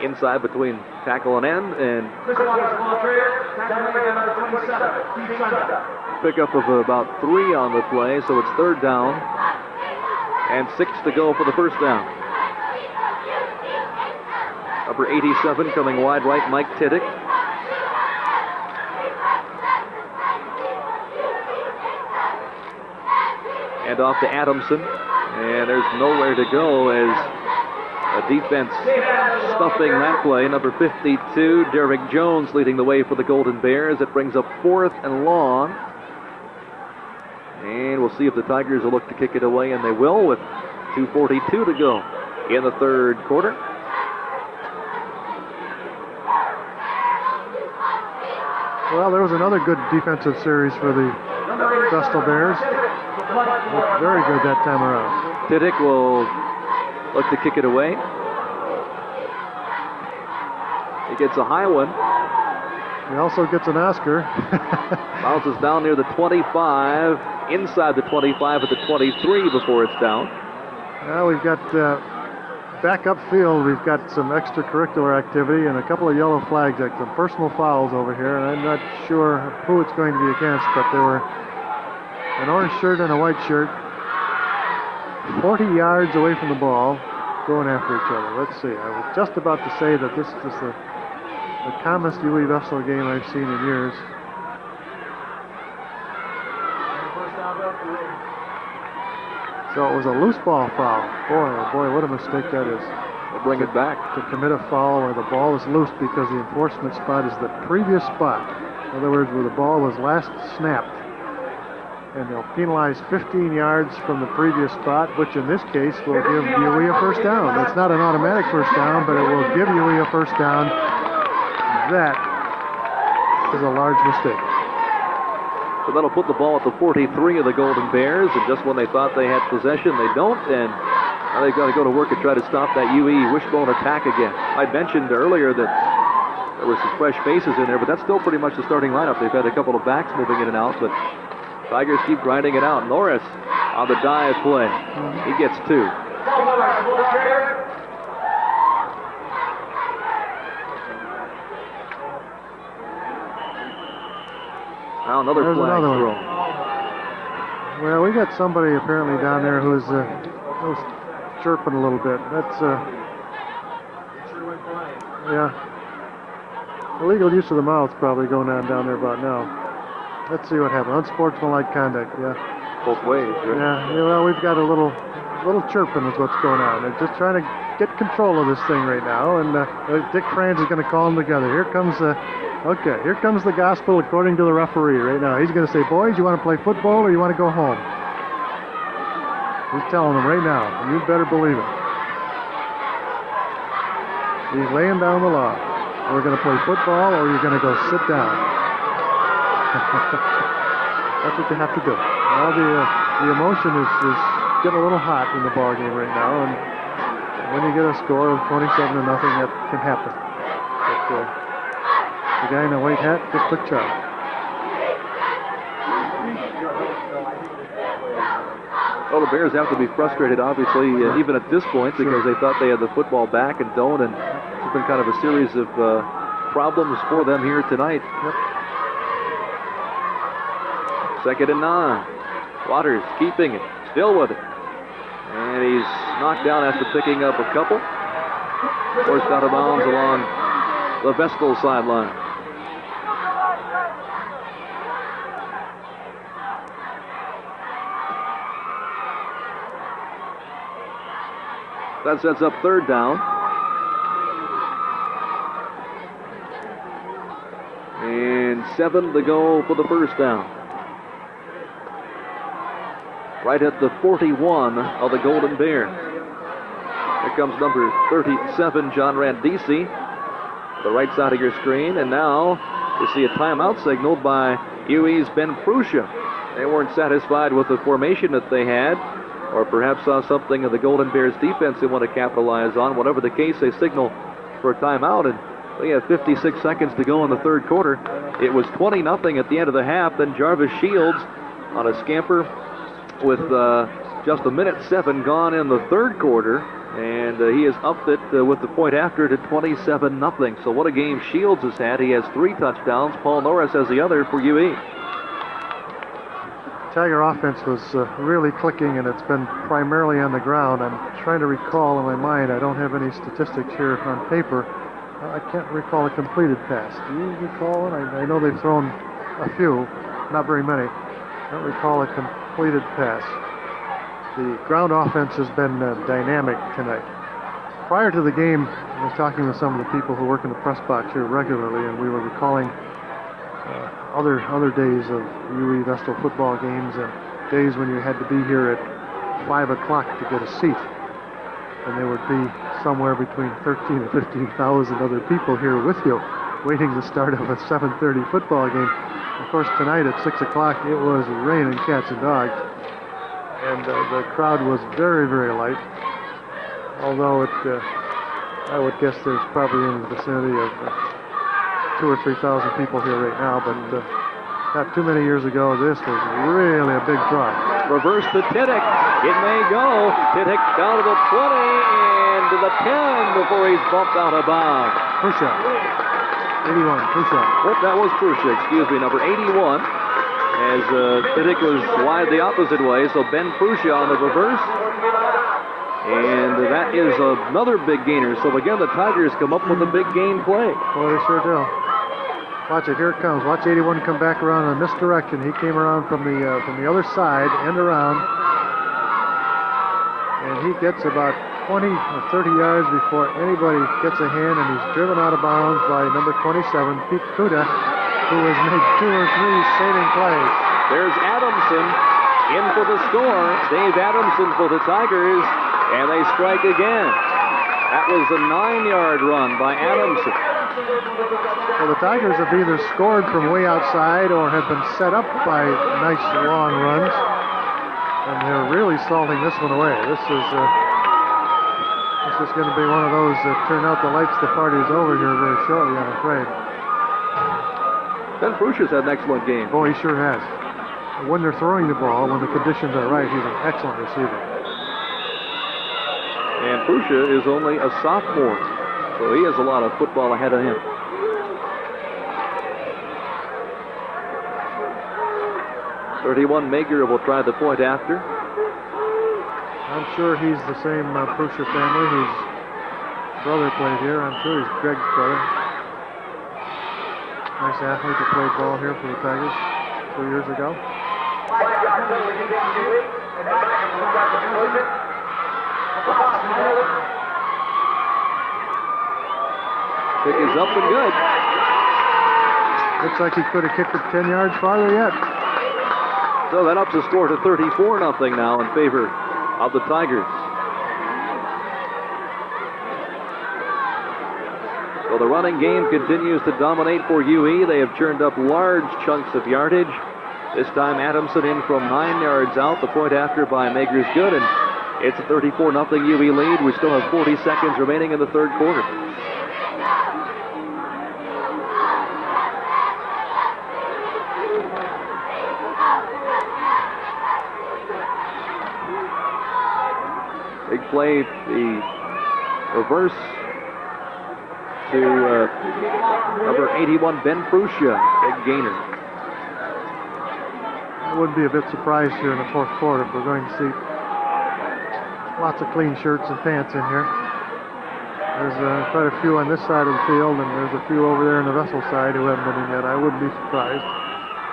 inside between tackle and end, and pickup of about 3 on the play, so it's 3rd down and 6 to go for the first down. Number 87 coming wide right, Mike Tiddick. And off to Adamson, and there's nowhere to go as a defense stuffing that play. Number 52, Derek Jones leading the way for the Golden Bears. It brings up 4th and long. And we'll see if the Tigers will look to kick it away, and they will with 2:42 to go in the 3rd quarter. Well, there was another good defensive series for the Vestal Bears. Looked very good that time around. Tiddick will look to kick it away. He gets a high one. He also gets an Oscar. Bounces down near the 25, inside the 25 at the 23 before it's down. Now we've got back upfield. We've got some extracurricular activity and a couple of yellow flags, like some personal fouls over here. And I'm not sure who it's going to be against, but there were an orange shirt and a white shirt 40 yards away from the ball going after each other. Let's see. I was just about to say that this is the calmest UE Vestal game I've seen in years. So it was a loose ball foul. Boy, oh boy, what a mistake that is. They'll bring it back. To commit a foul where the ball is loose because the enforcement spot is the previous spot. In other words, where the ball was last snapped. And they'll penalize 15 yards from the previous spot, which in this case will give UE a first down. It's not an automatic first down, but it will give UE a first down. That is a large mistake. So that'll put the ball at the 43 of the Golden Bears, and just when they thought they had possession, they don't, and now they've got to go to work and try to stop that UE wishbone attack again. I mentioned earlier that there were some fresh faces in there, but that's still pretty much the starting lineup. They've had a couple of backs moving in and out, but Tigers keep grinding it out. Norris on the dive play. He gets 2. Now another flag throw. Well, we got somebody apparently down there who's chirping a little bit. That's yeah. Illegal use of the mouth probably going on down there about now. Let's see what happened. Unsportsmanlike conduct. Yeah. Both ways. Right? Yeah. Well, we've got a little chirping is what's going on. They're just trying to get control of this thing right now, and Dick Franz is going to call them together. Here comes the gospel according to the referee right now. He's going to say, boys, you want to play football or you want to go home? He's telling them right now. You better believe it. He's laying down the law. We're going to play football or you're going to go sit down. That's what you have to do. Now the emotion is getting a little hot in the ball game right now, and when you get a score of 27-0, that can happen. But, the guy in the white hat just took charge. Well, the Bears have to be frustrated, obviously, even at this point, because they thought they had the football back and don't, and it's been kind of a series of problems for them here tonight. Yep. 2nd and 9. Waters keeping it, still with it. And he's knocked down after picking up a couple. Forced out of bounds along the Vestal sideline. That sets up 3rd down. And 7 to go for the first down. Right at the 41 of the Golden Bears. Here comes number 37, John Randisi, the right side of your screen. And now you see a timeout signaled by UE's Ben Prussia. They weren't satisfied with the formation that they had, or perhaps saw something in the Golden Bears defense they want to capitalize on. Whatever the case, they signal for a timeout, and we have 56 seconds to go in the third quarter. It was 20-0 at the end of the half. Then Jarvis Shields on a scamper with just 1:07 gone in the third quarter, and he has upped it with the point after to 27-0. So what a game Shields has had. He has 3 touchdowns. Paul Norris has the other for UE. Tiger offense was really clicking, and it's been primarily on the ground. I'm trying to recall in my mind. I don't have any statistics here on paper. I can't recall a completed pass. Do you recall one? I know they've thrown a few, not very many. I don't recall a completed pass. The ground offense has been dynamic tonight. Prior to the game, I was talking with some of the people who work in the press box here regularly, and we were recalling other days of UE Vestal football games and days when you had to be here at 5 o'clock to get a seat. And there would be somewhere between 13 and 15,000 other people here with you, waiting the start of a 7:30 football game. Of course, tonight at 6 o'clock, it was raining cats and dogs. And the crowd was very, very light. Although I would guess there's probably in the vicinity of 2,000 or 3,000 people here right now, but not too many years ago, this was really a big draw. Reverse to Tiddick. It may go. Tiddick down to the 20 and to the 10 before he's bumped out of bounds. Prussia. 81, Prussia. Oh, that was Prussia, excuse me, number 81. As Tiddick was wide the opposite way, so Ben Prussia on the reverse. And that is another big gainer. So again, the Tigers come up with a big gain play. Well, they sure do. Watch it, here it comes. Watch 81 come back around in a misdirection. He came around from the other side, end around. And he gets about 20 or 30 yards before anybody gets a hand, and he's driven out of bounds by number 27, Pete Kuda, who has made 2 or 3 saving plays. There's Adamson in for the score. Dave Adamson for the Tigers, and they strike again. That was a 9-yard run by Adamson. Well, the Tigers have either scored from way outside or have been set up by nice long runs, and they're really salting this one away. This is going to be one of those that turn out the lights, the party's over here very shortly, I'm afraid. Ben Pruscia's had an excellent game. Boy, he sure has. When they're throwing the ball, when the conditions are right, he's an excellent receiver. And Pruscia is only a sophomore, so he has a lot of football ahead of him. .31 Mager will try the point after. I'm sure he's the same Pruscia family whose brother played here. I'm sure he's Greg's brother. Nice athlete that played ball here for the Tigers 2 years ago. Kick is up and good. Looks like he could have kicked it 10 yards farther yet. So that ups the score to 34-0 now in favor of the Tigers. So the running game continues to dominate for UE. They have churned up large chunks of yardage. This time Adamson in from 9 yards out. The point after by Mager's good, and it's a 34-0 UE lead. We still have 40 seconds remaining in the third quarter. Big play, the reverse to number 81, Ben Pruscia, big gainer. I wouldn't be a bit surprised here in the fourth quarter if we're going to see lots of clean shirts and pants in here. There's quite a few on this side of the field, and there's a few over there on the Vestal side who haven't been in yet. I wouldn't be surprised.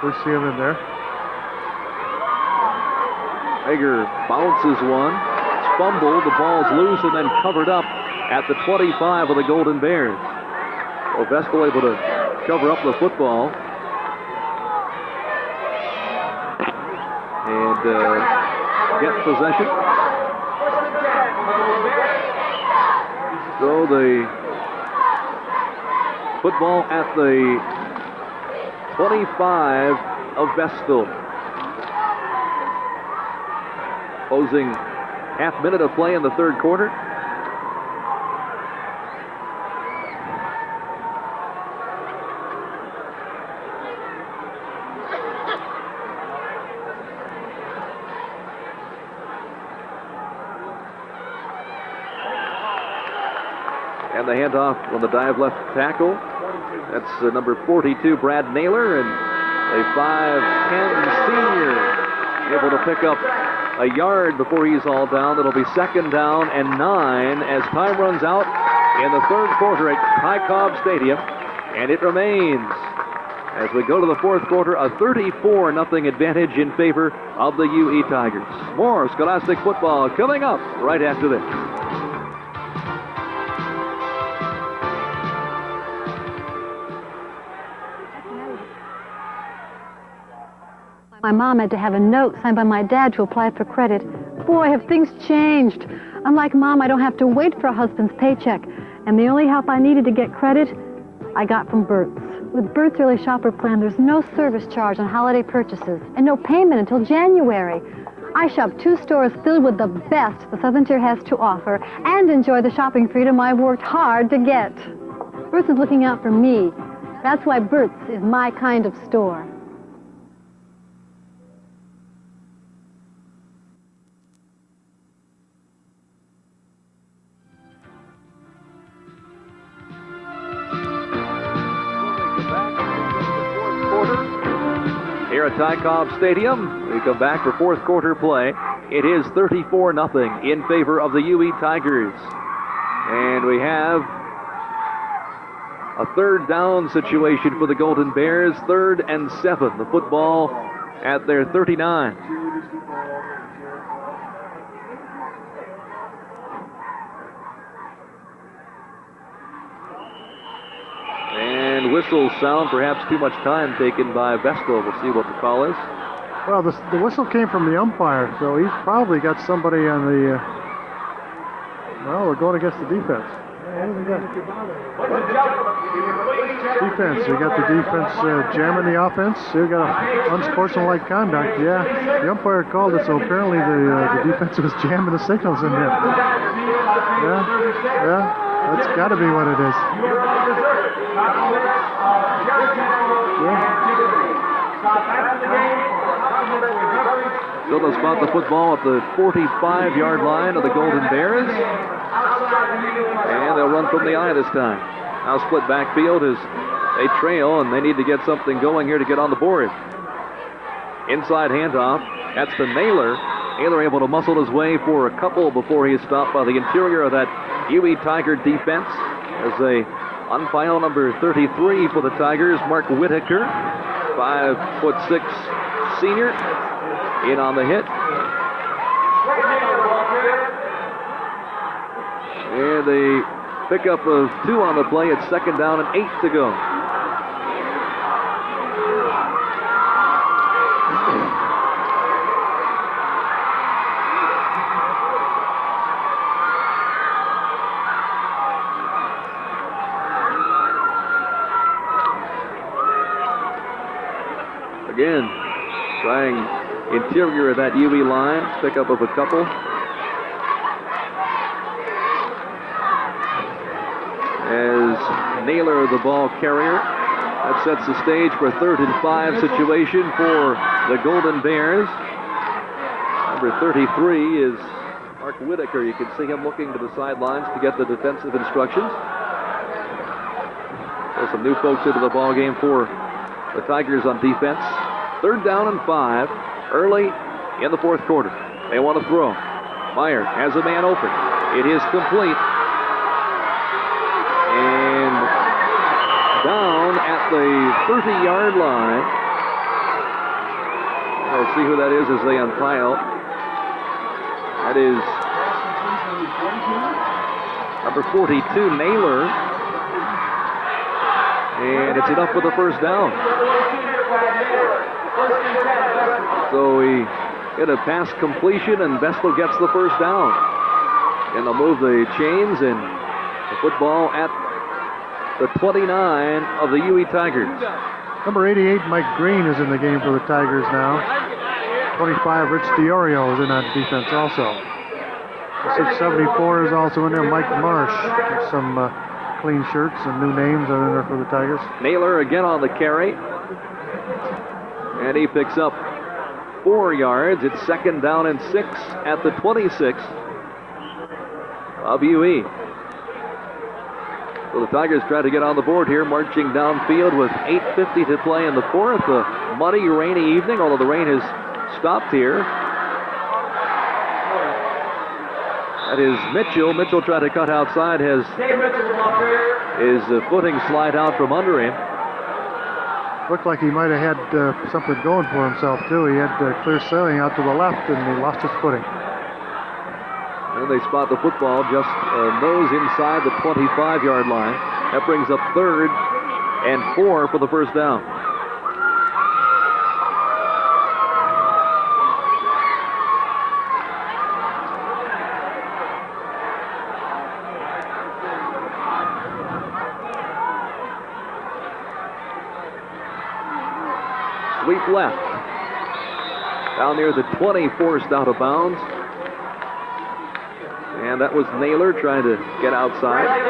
We see them in there. Hager bounces one. Fumbled, the ball's loose and then covered up at the 25 of the Golden Bears. Well, Vestal able to cover up the football. And get possession. So the football at the 25 of Vestal. Closing half minute of play in the third quarter. And the handoff on the dive left tackle. That's number 42, Brad Naylor, and a 5'10 senior able to pick up a yard before he's all down. That'll be second down and 9 as time runs out in the third quarter at Ty Cobb Stadium. And it remains, as we go to the fourth quarter, a 34-0 advantage in favor of the UE Tigers. More Scholastic football coming up right after this. My mom had to have a note signed by my dad to apply for credit. Boy, have things changed. Unlike Mom, I don't have to wait for a husband's paycheck. And the only help I needed to get credit, I got from Bert's. With Bert's Early Shopper Plan, there's no service charge on holiday purchases and no payment until January. I shop 2 stores filled with the best the Southern Tier has to offer and enjoy the shopping freedom I've worked hard to get. Bert's is looking out for me. That's why Bert's is my kind of store. Here at Ty Cobb Stadium, we come back for fourth quarter play. It is 34-0 in favor of the UE Tigers. And we have a third down situation for the Golden Bears, 3rd and 7. The football at their 39. And whistles sound, perhaps too much time taken by Vestal. We'll see what the call is. Well, the whistle came from the umpire, so he's probably got somebody on the... well, we're going against the defense. Defense. We got the defense jamming the offense. We got unsportsmanlike conduct. Yeah, the umpire called it, so apparently the defense was jamming the signals in there. Yeah, that's got to be what it is. So they'll spot the football at the 45-yard line of the Golden Bears. And they'll run from the eye this time. Now split backfield as they trail, and they need to get something going here to get on the board. Inside handoff. That's to Naylor. Naylor able to muscle his way for a couple before he is stopped by the interior of that UE Tiger defense as they unfile number 33 for the Tigers, Mark Whitaker, 5'6" senior, in on the hit. And a pickup of 2 on the play. It's second down and 8 to go. Again, trying interior of that UE line, pick up of a couple. As Naylor, the ball carrier, that sets the stage for a 3rd and 5 situation for the Golden Bears. Number 33 is Mark Whitaker. You can see him looking to the sidelines to get the defensive instructions. So some new folks into the ball game for the Tigers on defense. 3rd down and 5 early in the fourth quarter. They want to throw. Meyer has a man open. It is complete. And down at the 30-yard line. We'll see who that is as they unpile. That is number 42, Naylor. And it's enough for the first down. So we get a pass completion, and Vestal gets the first down. And they'll move the chains, and the football at the 29 of the UE Tigers. Number 88, Mike Green, is in the game for the Tigers now. 25, Rich DiOrio is in on defense also. 674 is also in there, Mike Marsh. There's some clean shirts and new names are in there for the Tigers. Naylor again on the carry. And he picks up 4 yards. It's 2nd down and 6 at the 26 of UE. So the Tigers try to get on the board here, marching downfield with 8:50 to play in the 4th. A muddy, rainy evening, although the rain has stopped here. That is Mitchell. Mitchell tried to cut outside, has his footing slide out from under him. Looked like he might have had something going for himself, too. He had clear sailing out to the left, and he lost his footing. And they spot the football just nose inside the 25-yard line. That brings up 3rd and 4 for the first down. Sweep left. Down near the 20, forced out of bounds. And that was Naylor trying to get outside. They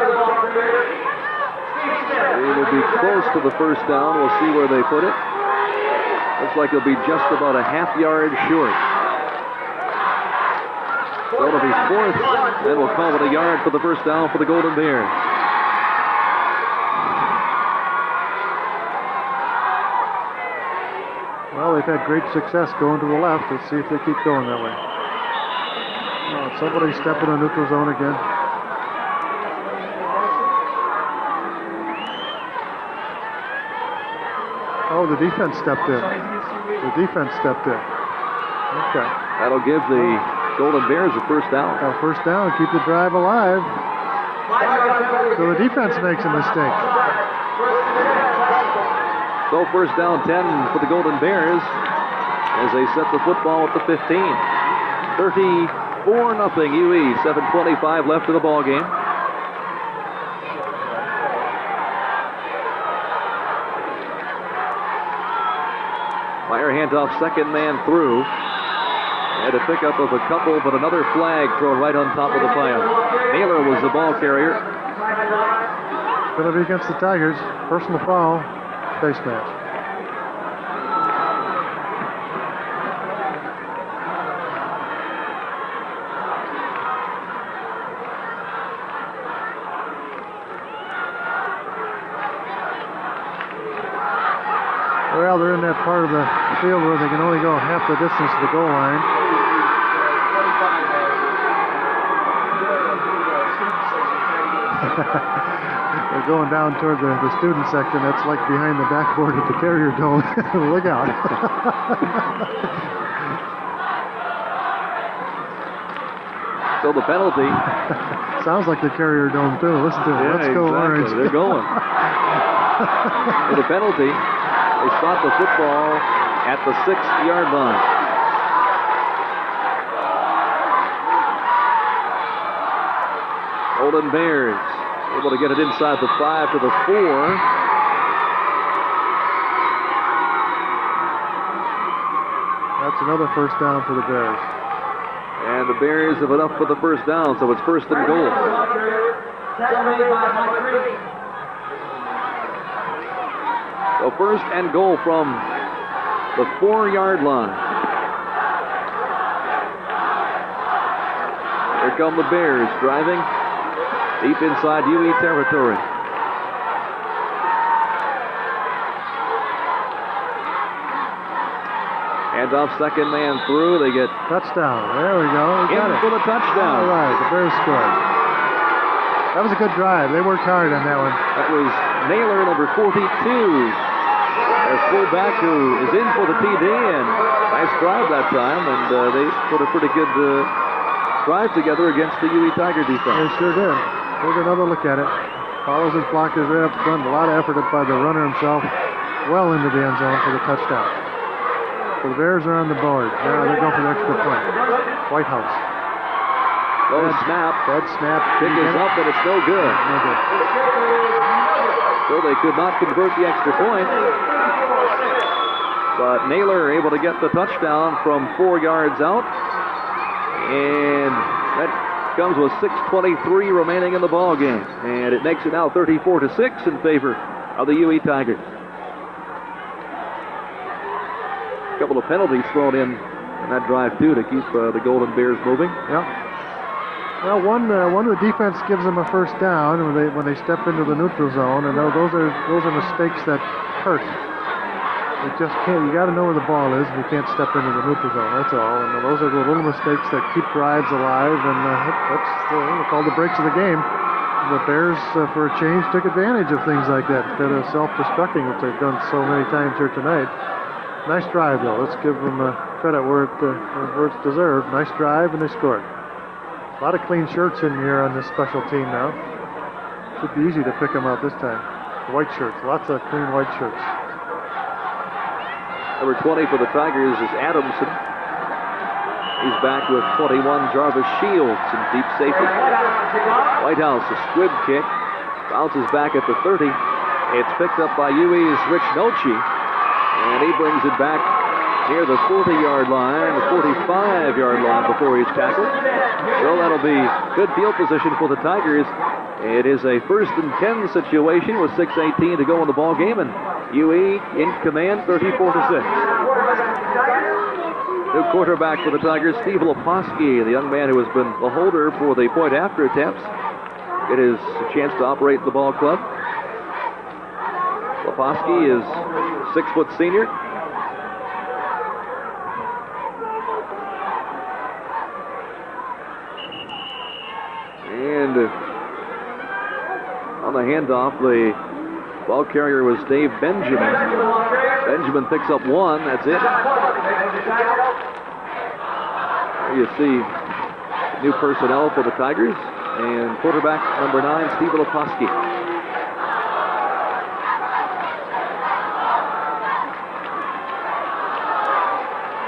will be close to the first down. We'll see where they put it. Looks like it'll be just about a half yard short. So it'll be 4th, and we'll call it a yard for the first down for the Golden Bears. Well, they've had great success going to the left. Let's see if they keep going that way. Oh, somebody stepping in neutral zone again. Oh, the defense stepped in. The defense stepped in. Okay. That'll give the Golden Bears a first down. First down, keep the drive alive. So the defense makes a mistake. So first down 10 for the Golden Bears as they set the football at the 15. 34-0 UE. 7:25 left in the ball game. Meyer handoff, second man through. And a pickup of a couple, but another flag thrown right on top of the pile. Naylor was the ball carrier. Going to be against the Tigers. Personal foul. Face match. Well, they're in that part of the field where they can only go half the distance to the goal line. They're going down toward the student section. That's like behind the backboard at the Carrier Dome. Look out. So the penalty. Sounds like the Carrier Dome, too. Listen to it. Yeah, Let's go, exactly. Orange. They're going. For the penalty, they spot the football at the 6-yard line. Golden Bears able to get it inside the 5 to the 4. That's another first down for the Bears. And the Bears have enough for the first down, so it's 1st and goal. So 1st and goal from the 4-yard line. Here come the Bears driving deep inside UE territory. Hands off, second man through. They get touchdown. There we go. We got in it for the touchdown. All right, the Bears scored. That was a good drive. They worked hard on that one. That was Naylor, number 42. Their fullback who is in for the TD, and nice drive that time, and they put a pretty good drive together against the UE Tiger defense. They sure did. Here's another look at it. Follows his blockers right up front. A lot of effort by the runner himself. Well into the end zone for the touchdown. So the Bears are on the board. Now they're going for the extra point. Whitehouse. Low snap. Dead snap. Kick is up, but it's no good. No good. So they could not convert the extra point. But Naylor able to get the touchdown from 4 yards out. And that comes with 6:23 remaining in the ball game. And it makes it now 34-6 in favor of the UE Tigers. A couple of penalties thrown in that drive, too, to keep the Golden Bears moving. Yeah. Well, one of the defense gives them a first down when they step into the neutral zone, and those are mistakes that hurt. You just can't. You got to know where the ball is, and you can't step into the neutral zone. That's all. And those are the little mistakes that keep drives alive, and that's called the breaks of the game. The Bears, for a change, took advantage of things like that instead of self-destructing, which they've done so many times here tonight. Nice drive, though. Let's give them credit where it's deserved. Nice drive, and they scored. A lot of clean shirts in here on this special team now. Should be easy to pick them out this time. The white shirts, lots of clean white shirts. Number 20 for the Tigers is Adamson. He's back with 21, Jarvis Shields in deep safety. Whitehouse, a squib kick. Bounces back at the 30. It's picked up by UE's Rich Noche. And he brings it back near the 40-yard line, the 45-yard line before he's tackled. So that'll be good field position for the Tigers. It is a 1st and 10 situation with 6:18 to go in the ball game, and UE in command, 34-6. New quarterback for the Tigers, Steve Laposky, the young man who has been the holder for the point after attempts. It is a chance to operate the ball club. Laposky is 6-foot senior. And on the handoff, the ball carrier was Dave Benjamin. Benjamin picks up 1. That's it. There you see new personnel for the Tigers. And quarterback number 9, Steve Laposky.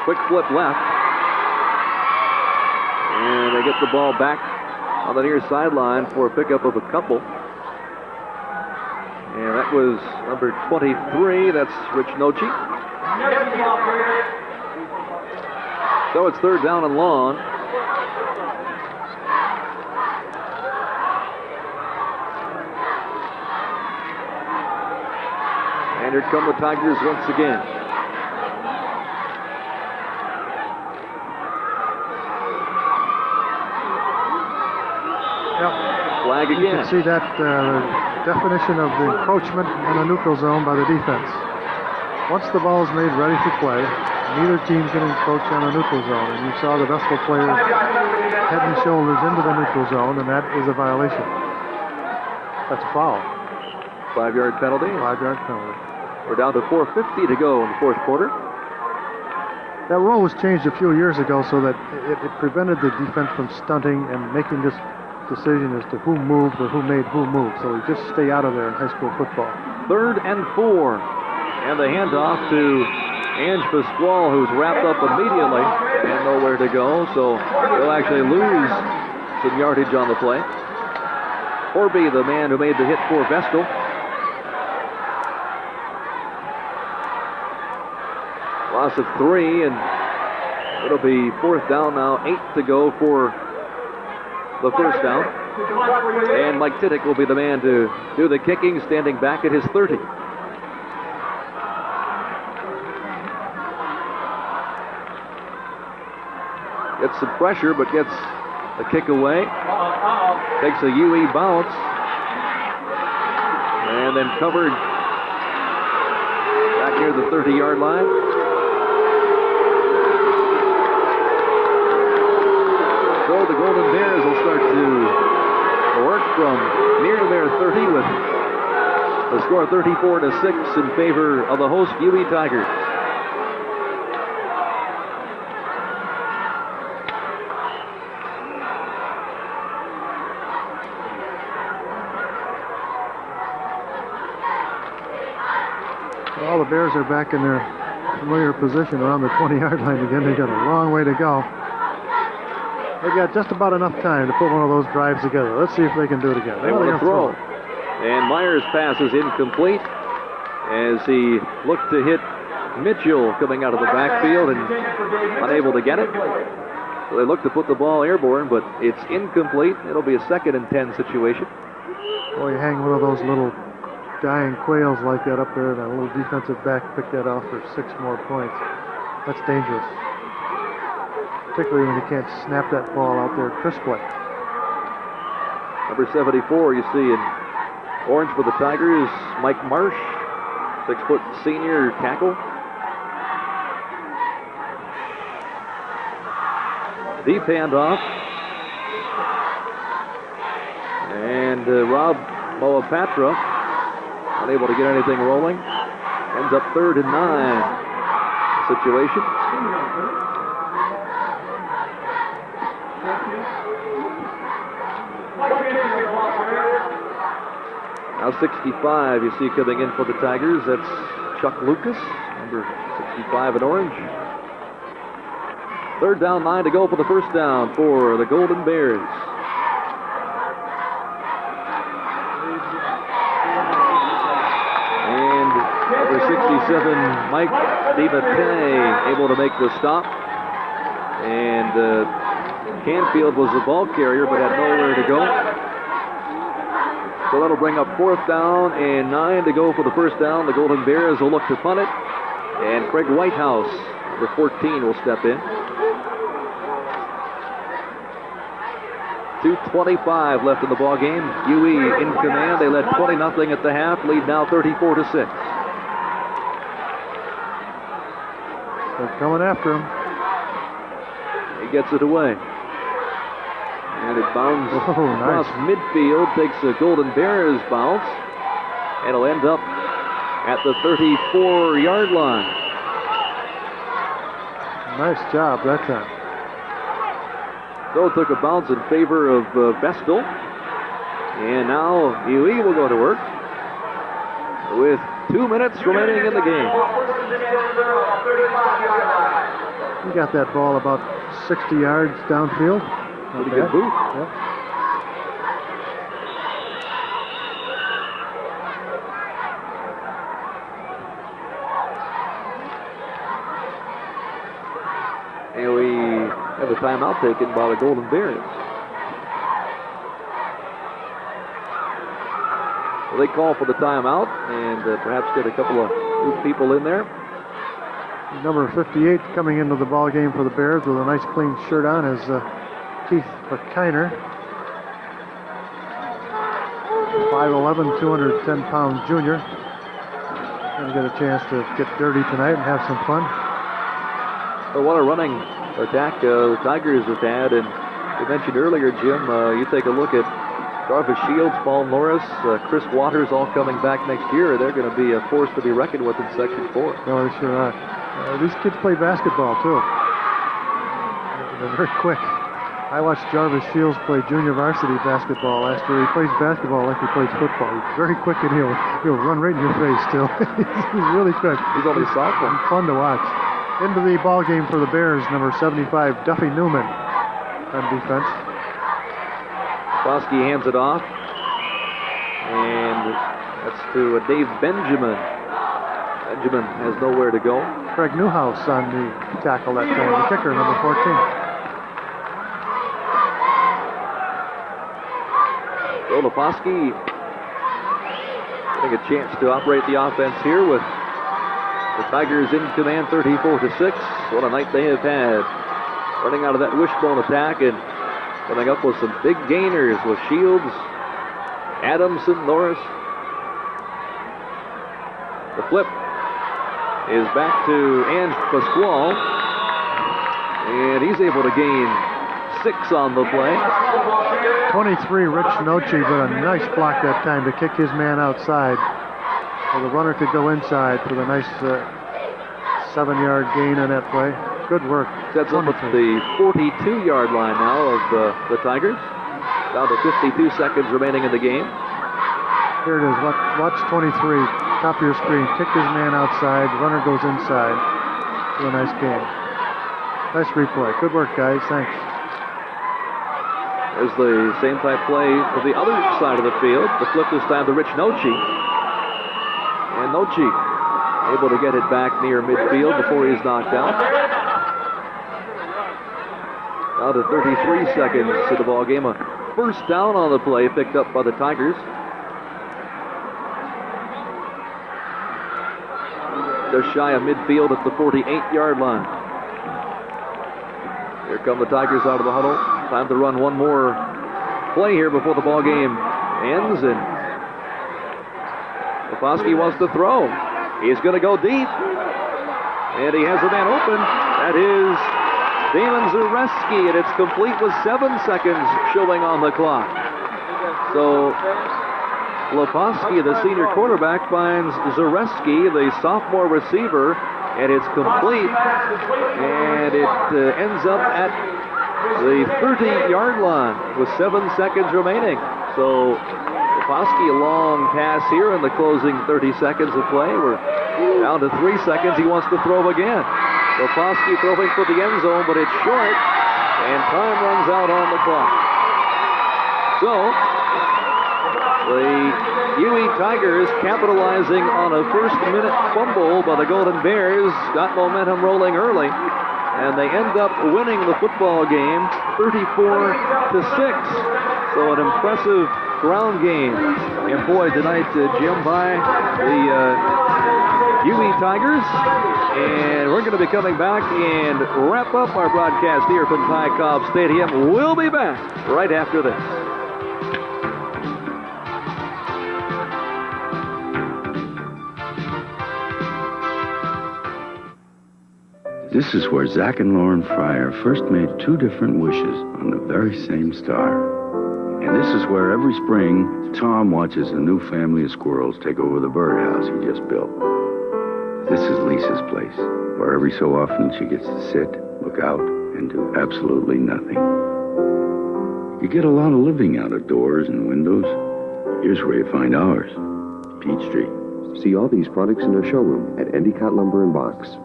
Quick flip left. And they get the ball back on the near sideline for a pickup of a couple. And that was number 23. That's Rich Noche. So it's 3rd down and long. And here come the Tigers once again. Flag again. You can see that definition of the encroachment in the neutral zone by the defense. Once the ball is made ready for play, neither team can encroach on the neutral zone. And you saw the Vestal player head and shoulders into the neutral zone, and that is a violation. That's a foul. 5-yard penalty. 5-yard penalty. We're down to 4:50 to go in the 4th quarter. That rule was changed a few years ago so that it prevented the defense from stunting and making this decision as to who moved or who made who move. So we just stay out of there in high school football. 3rd and 4. And the handoff to Ange Pasquale, who's wrapped up immediately and nowhere to go. So they'll actually lose some yardage on the play. Horby, the man who made the hit for Vestal. Loss of 3, and it'll be 4th down now, 8 to go for the first down. And Mike Tittick will be the man to do the kicking, standing back at his 30. Gets some pressure, but gets the kick away. Takes a UE bounce. And then covered back near the 30-yard line. So the Golden Bears will start to work from near to their 30 with the score 34-6 in favor of the host UE Tigers. Well, the Bears are back in their familiar position around the 20-yard line again. They got a long way to go. They got just about enough time to put one of those drives together. Let's see if they can do it again. They want to throw. And Myers' pass is incomplete as he looked to hit Mitchell coming out of the backfield and unable to get it. So they look to put the ball airborne, but it's incomplete. It'll be a 2nd and 10 situation. Boy, you hang one of those little dying quails like that up there, and a little defensive back pick that off for 6 more points. That's dangerous. Particularly when you can't snap that ball out there crisply. Number 74, you see in orange for the Tigers, Mike Marsh, 6-foot senior tackle. Deep handoff. And Rob Moapatra, unable to get anything rolling. Ends up 3rd and 9 situation. Now 65 you see coming in for the Tigers. That's Chuck Lucas, number 65 in orange. 3rd down, 9 to go for the first down for the Golden Bears. And number 67, Mike DiMattei, able to make the stop. And Canfield was the ball carrier, but had nowhere to go. So that'll bring up 4th down and 9 to go for the first down. The Golden Bears will look to punt it. And Craig Whitehouse, number 14, will step in. 2:25 left in the ball game. UE in command. They led 20-0 at the half. Lead now 34-6. They're coming after him. He gets it away. And it bounds across midfield, takes a Golden Bears bounce, and it'll end up at the 34-yard line. Nice job that time. So it took a bounce in favor of Vestal. And now UE will go to work with 2 minutes remaining in the game. He got that ball about 60 yards downfield. Pretty good boot. Yep. And we have a timeout taken by the Golden Bears. Well, they call for the timeout and perhaps get a couple of new people in there. Number 58 coming into the ball game for the Bears with a nice clean shirt on is Keith Kiner. 5'11", 210-pound junior. Gonna get a chance to get dirty tonight and have some fun. Well, what a running attack the Tigers have had, and you mentioned earlier, Jim, you take a look at Jarvis Shields, Paul Norris, Chris Waters all coming back next year. They're going to be a force to be reckoned with in Section 4. No, they sure are. These kids play basketball, too. They're very quick. I watched Jarvis Shields play junior varsity basketball last year. He plays basketball like he plays football. He's very quick, and he'll run right in your face still. He's really quick. He's only a sophomore. Fun to watch. Into the ball game for the Bears, number 75, Duffy Newman on defense. Laposky hands it off. And that's to Dave Benjamin. Benjamin has nowhere to go. Craig Newhouse on the tackle that time, the kicker, number 14. So Laposky getting a chance to operate the offense here with the Tigers in command 34-6. What a night they have had. Running out of that wishbone attack and coming up with some big gainers with Shields, Adamson, Norris. The flip is back to Ange Pasquale. And he's able to gain 6 on the play. 23, Rich Noche, but a nice block that time to kick his man outside. So the runner could go inside for the nice 7-yard gain on that play. Good work. Sets up at the 42-yard line now of the Tigers. Down to 52 seconds remaining in the game. Here it is. Watch 23. Top of your screen. Kick his man outside. Runner goes inside. For a nice game. Nice replay. Good work, guys. Thanks. There's the same type play to the other side of the field. The flip this time to Rich Nochi. And Nochi able to get it back near midfield before he's knocked out. Now to 33 seconds to the ball game. A first down on the play picked up by the Tigers. They're shy of midfield at the 48-yard line. Here come the Tigers out of the huddle. Time to run one more play here before the ball game ends. And Laposky wants to throw. He's going to go deep. And he has a man open. That is Damon Zareski. And it's complete with 7 seconds showing on the clock. So Laposky, the senior quarterback, finds Zareski, the sophomore receiver, and it's complete. And it ends up at the 30-yard line with 7 seconds remaining. So Laposky, a long pass here in the closing 30 seconds of play. We're down to 3 seconds. He wants to throw again. Laposky throwing for the end zone, but it's short, and time runs out on the clock. So the UE Tigers, capitalizing on a first-minute fumble by the Golden Bears, got momentum rolling early, and they end up winning the football game 34-6. So an impressive ground game employed tonight, Jim, by the UE Tigers. And we're going to be coming back and wrap up our broadcast here from Ty Cobb Stadium. We'll be back right after this. This is where Zach and Lauren Fryer first made 2 different wishes on the very same star. And this is where every spring, Tom watches a new family of squirrels take over the birdhouse he just built. This is Lisa's place, where every so often she gets to sit, look out, and do absolutely nothing. You get a lot of living out of doors and windows. Here's where you find ours, Peachtree. See all these products in our showroom at Endicott Lumber and Box.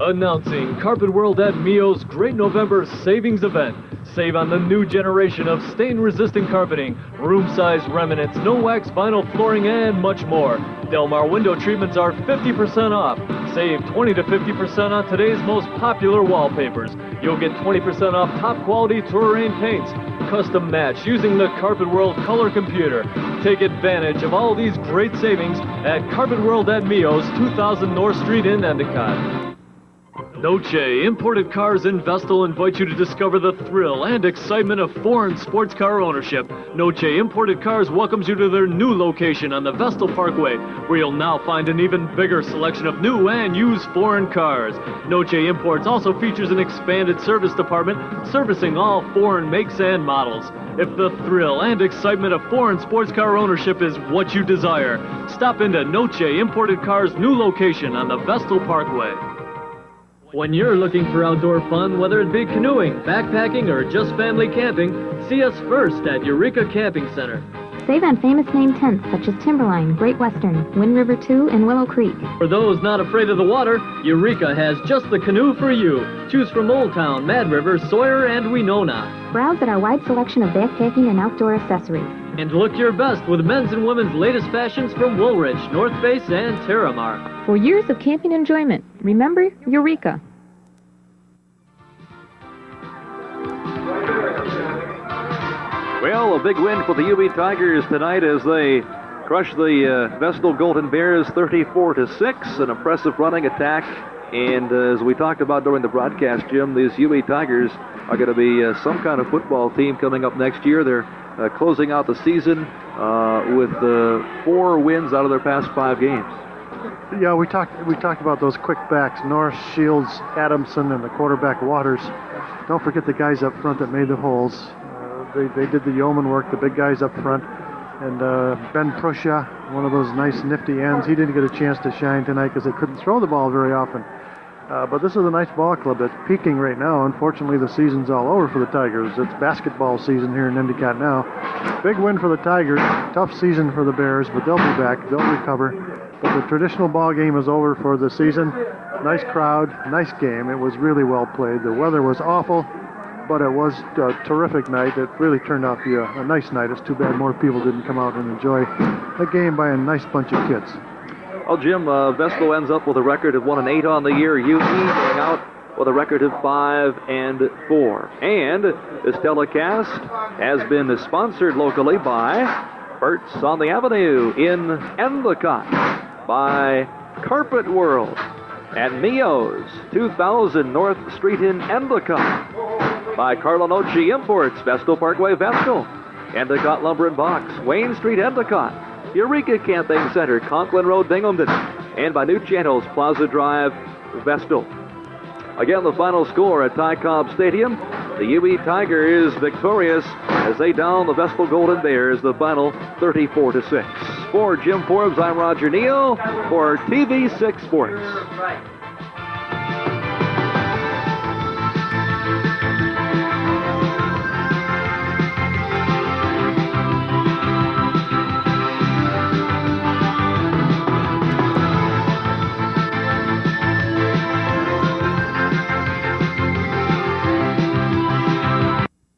Announcing Carpet World at Mio's Great November Savings Event. Save on the new generation of stain-resistant carpeting, room-size remnants, no-wax vinyl flooring, and much more. Delmar window treatments are 50% off. Save 20 to 50% on today's most popular wallpapers. You'll get 20% off top-quality Touraine paints. Custom match using the Carpet World color computer. Take advantage of all these great savings at Carpet World at Mio's, 2000 North Street in Endicott. Noche Imported Cars in Vestal invite you to discover the thrill and excitement of foreign sports car ownership. Noche Imported Cars welcomes you to their new location on the Vestal Parkway, where you'll now find an even bigger selection of new and used foreign cars. Noche Imports also features an expanded service department servicing all foreign makes and models. If the thrill and excitement of foreign sports car ownership is what you desire, stop into Noche Imported Cars' new location on the Vestal Parkway. When you're looking for outdoor fun, whether it be canoeing, backpacking, or just family camping, see us first at Eureka Camping Center. Save on famous name tents such as Timberline, Great Western, Wind River 2, and Willow Creek. For those not afraid of the water, Eureka has just the canoe for you. Choose from Old Town, Mad River, Sawyer, and Winona. Browse at our wide selection of backpacking and outdoor accessories. And look your best with men's and women's latest fashions from Woolrich, North Face, and Terramar. For years of camping enjoyment, remember Eureka. Well, a big win for the UB Tigers tonight as they crush the Vestal Golden Bears 34-6. An impressive running attack. And as we talked about during the broadcast, Jim, these UB Tigers are going to be some kind of football team coming up next year. They're closing out the season with 4 wins out of their past 5 games. Yeah, we talked about those quick backs, Norris, Shields, Adamson, and the quarterback Waters. Don't forget the guys up front that made the holes. They did the yeoman work, the big guys up front. And Ben Prussia, one of those nice nifty ends, he didn't get a chance to shine tonight because they couldn't throw the ball very often. But this is a nice ball club that's peaking right now. Unfortunately, the season's all over for the Tigers. It's basketball season here in Endicott now. Big win for the Tigers. Tough season for the Bears, but they'll be back. They'll recover. But the traditional ball game is over for the season. Nice crowd, nice game. It was really well played. The weather was awful, but it was a terrific night. It really turned out to be a nice night. It's too bad more people didn't come out and enjoy the game by a nice bunch of kids. Well, Jim, Vestal ends up with a record of 1-8 on the year. UE going out with a record of 5-4. And this telecast has been sponsored locally by Bert's on the Avenue in Endicott, by Carpet World at Mio's, 2000 North Street in Endicott, by Carlinoci Imports, Vestal Parkway, Vestal, Endicott Lumber and Box, Wayne Street, Endicott, Eureka Camping Center, Conklin Road, Binghamton, and by New Channels, Plaza Drive, Vestal. Again, the final score at Ty Cobb Stadium. The UE Tiger is victorious as they down the Vestal Golden Bears, the final 34-6. For Jim Forbes, I'm Roger Neal for TV6 Sports.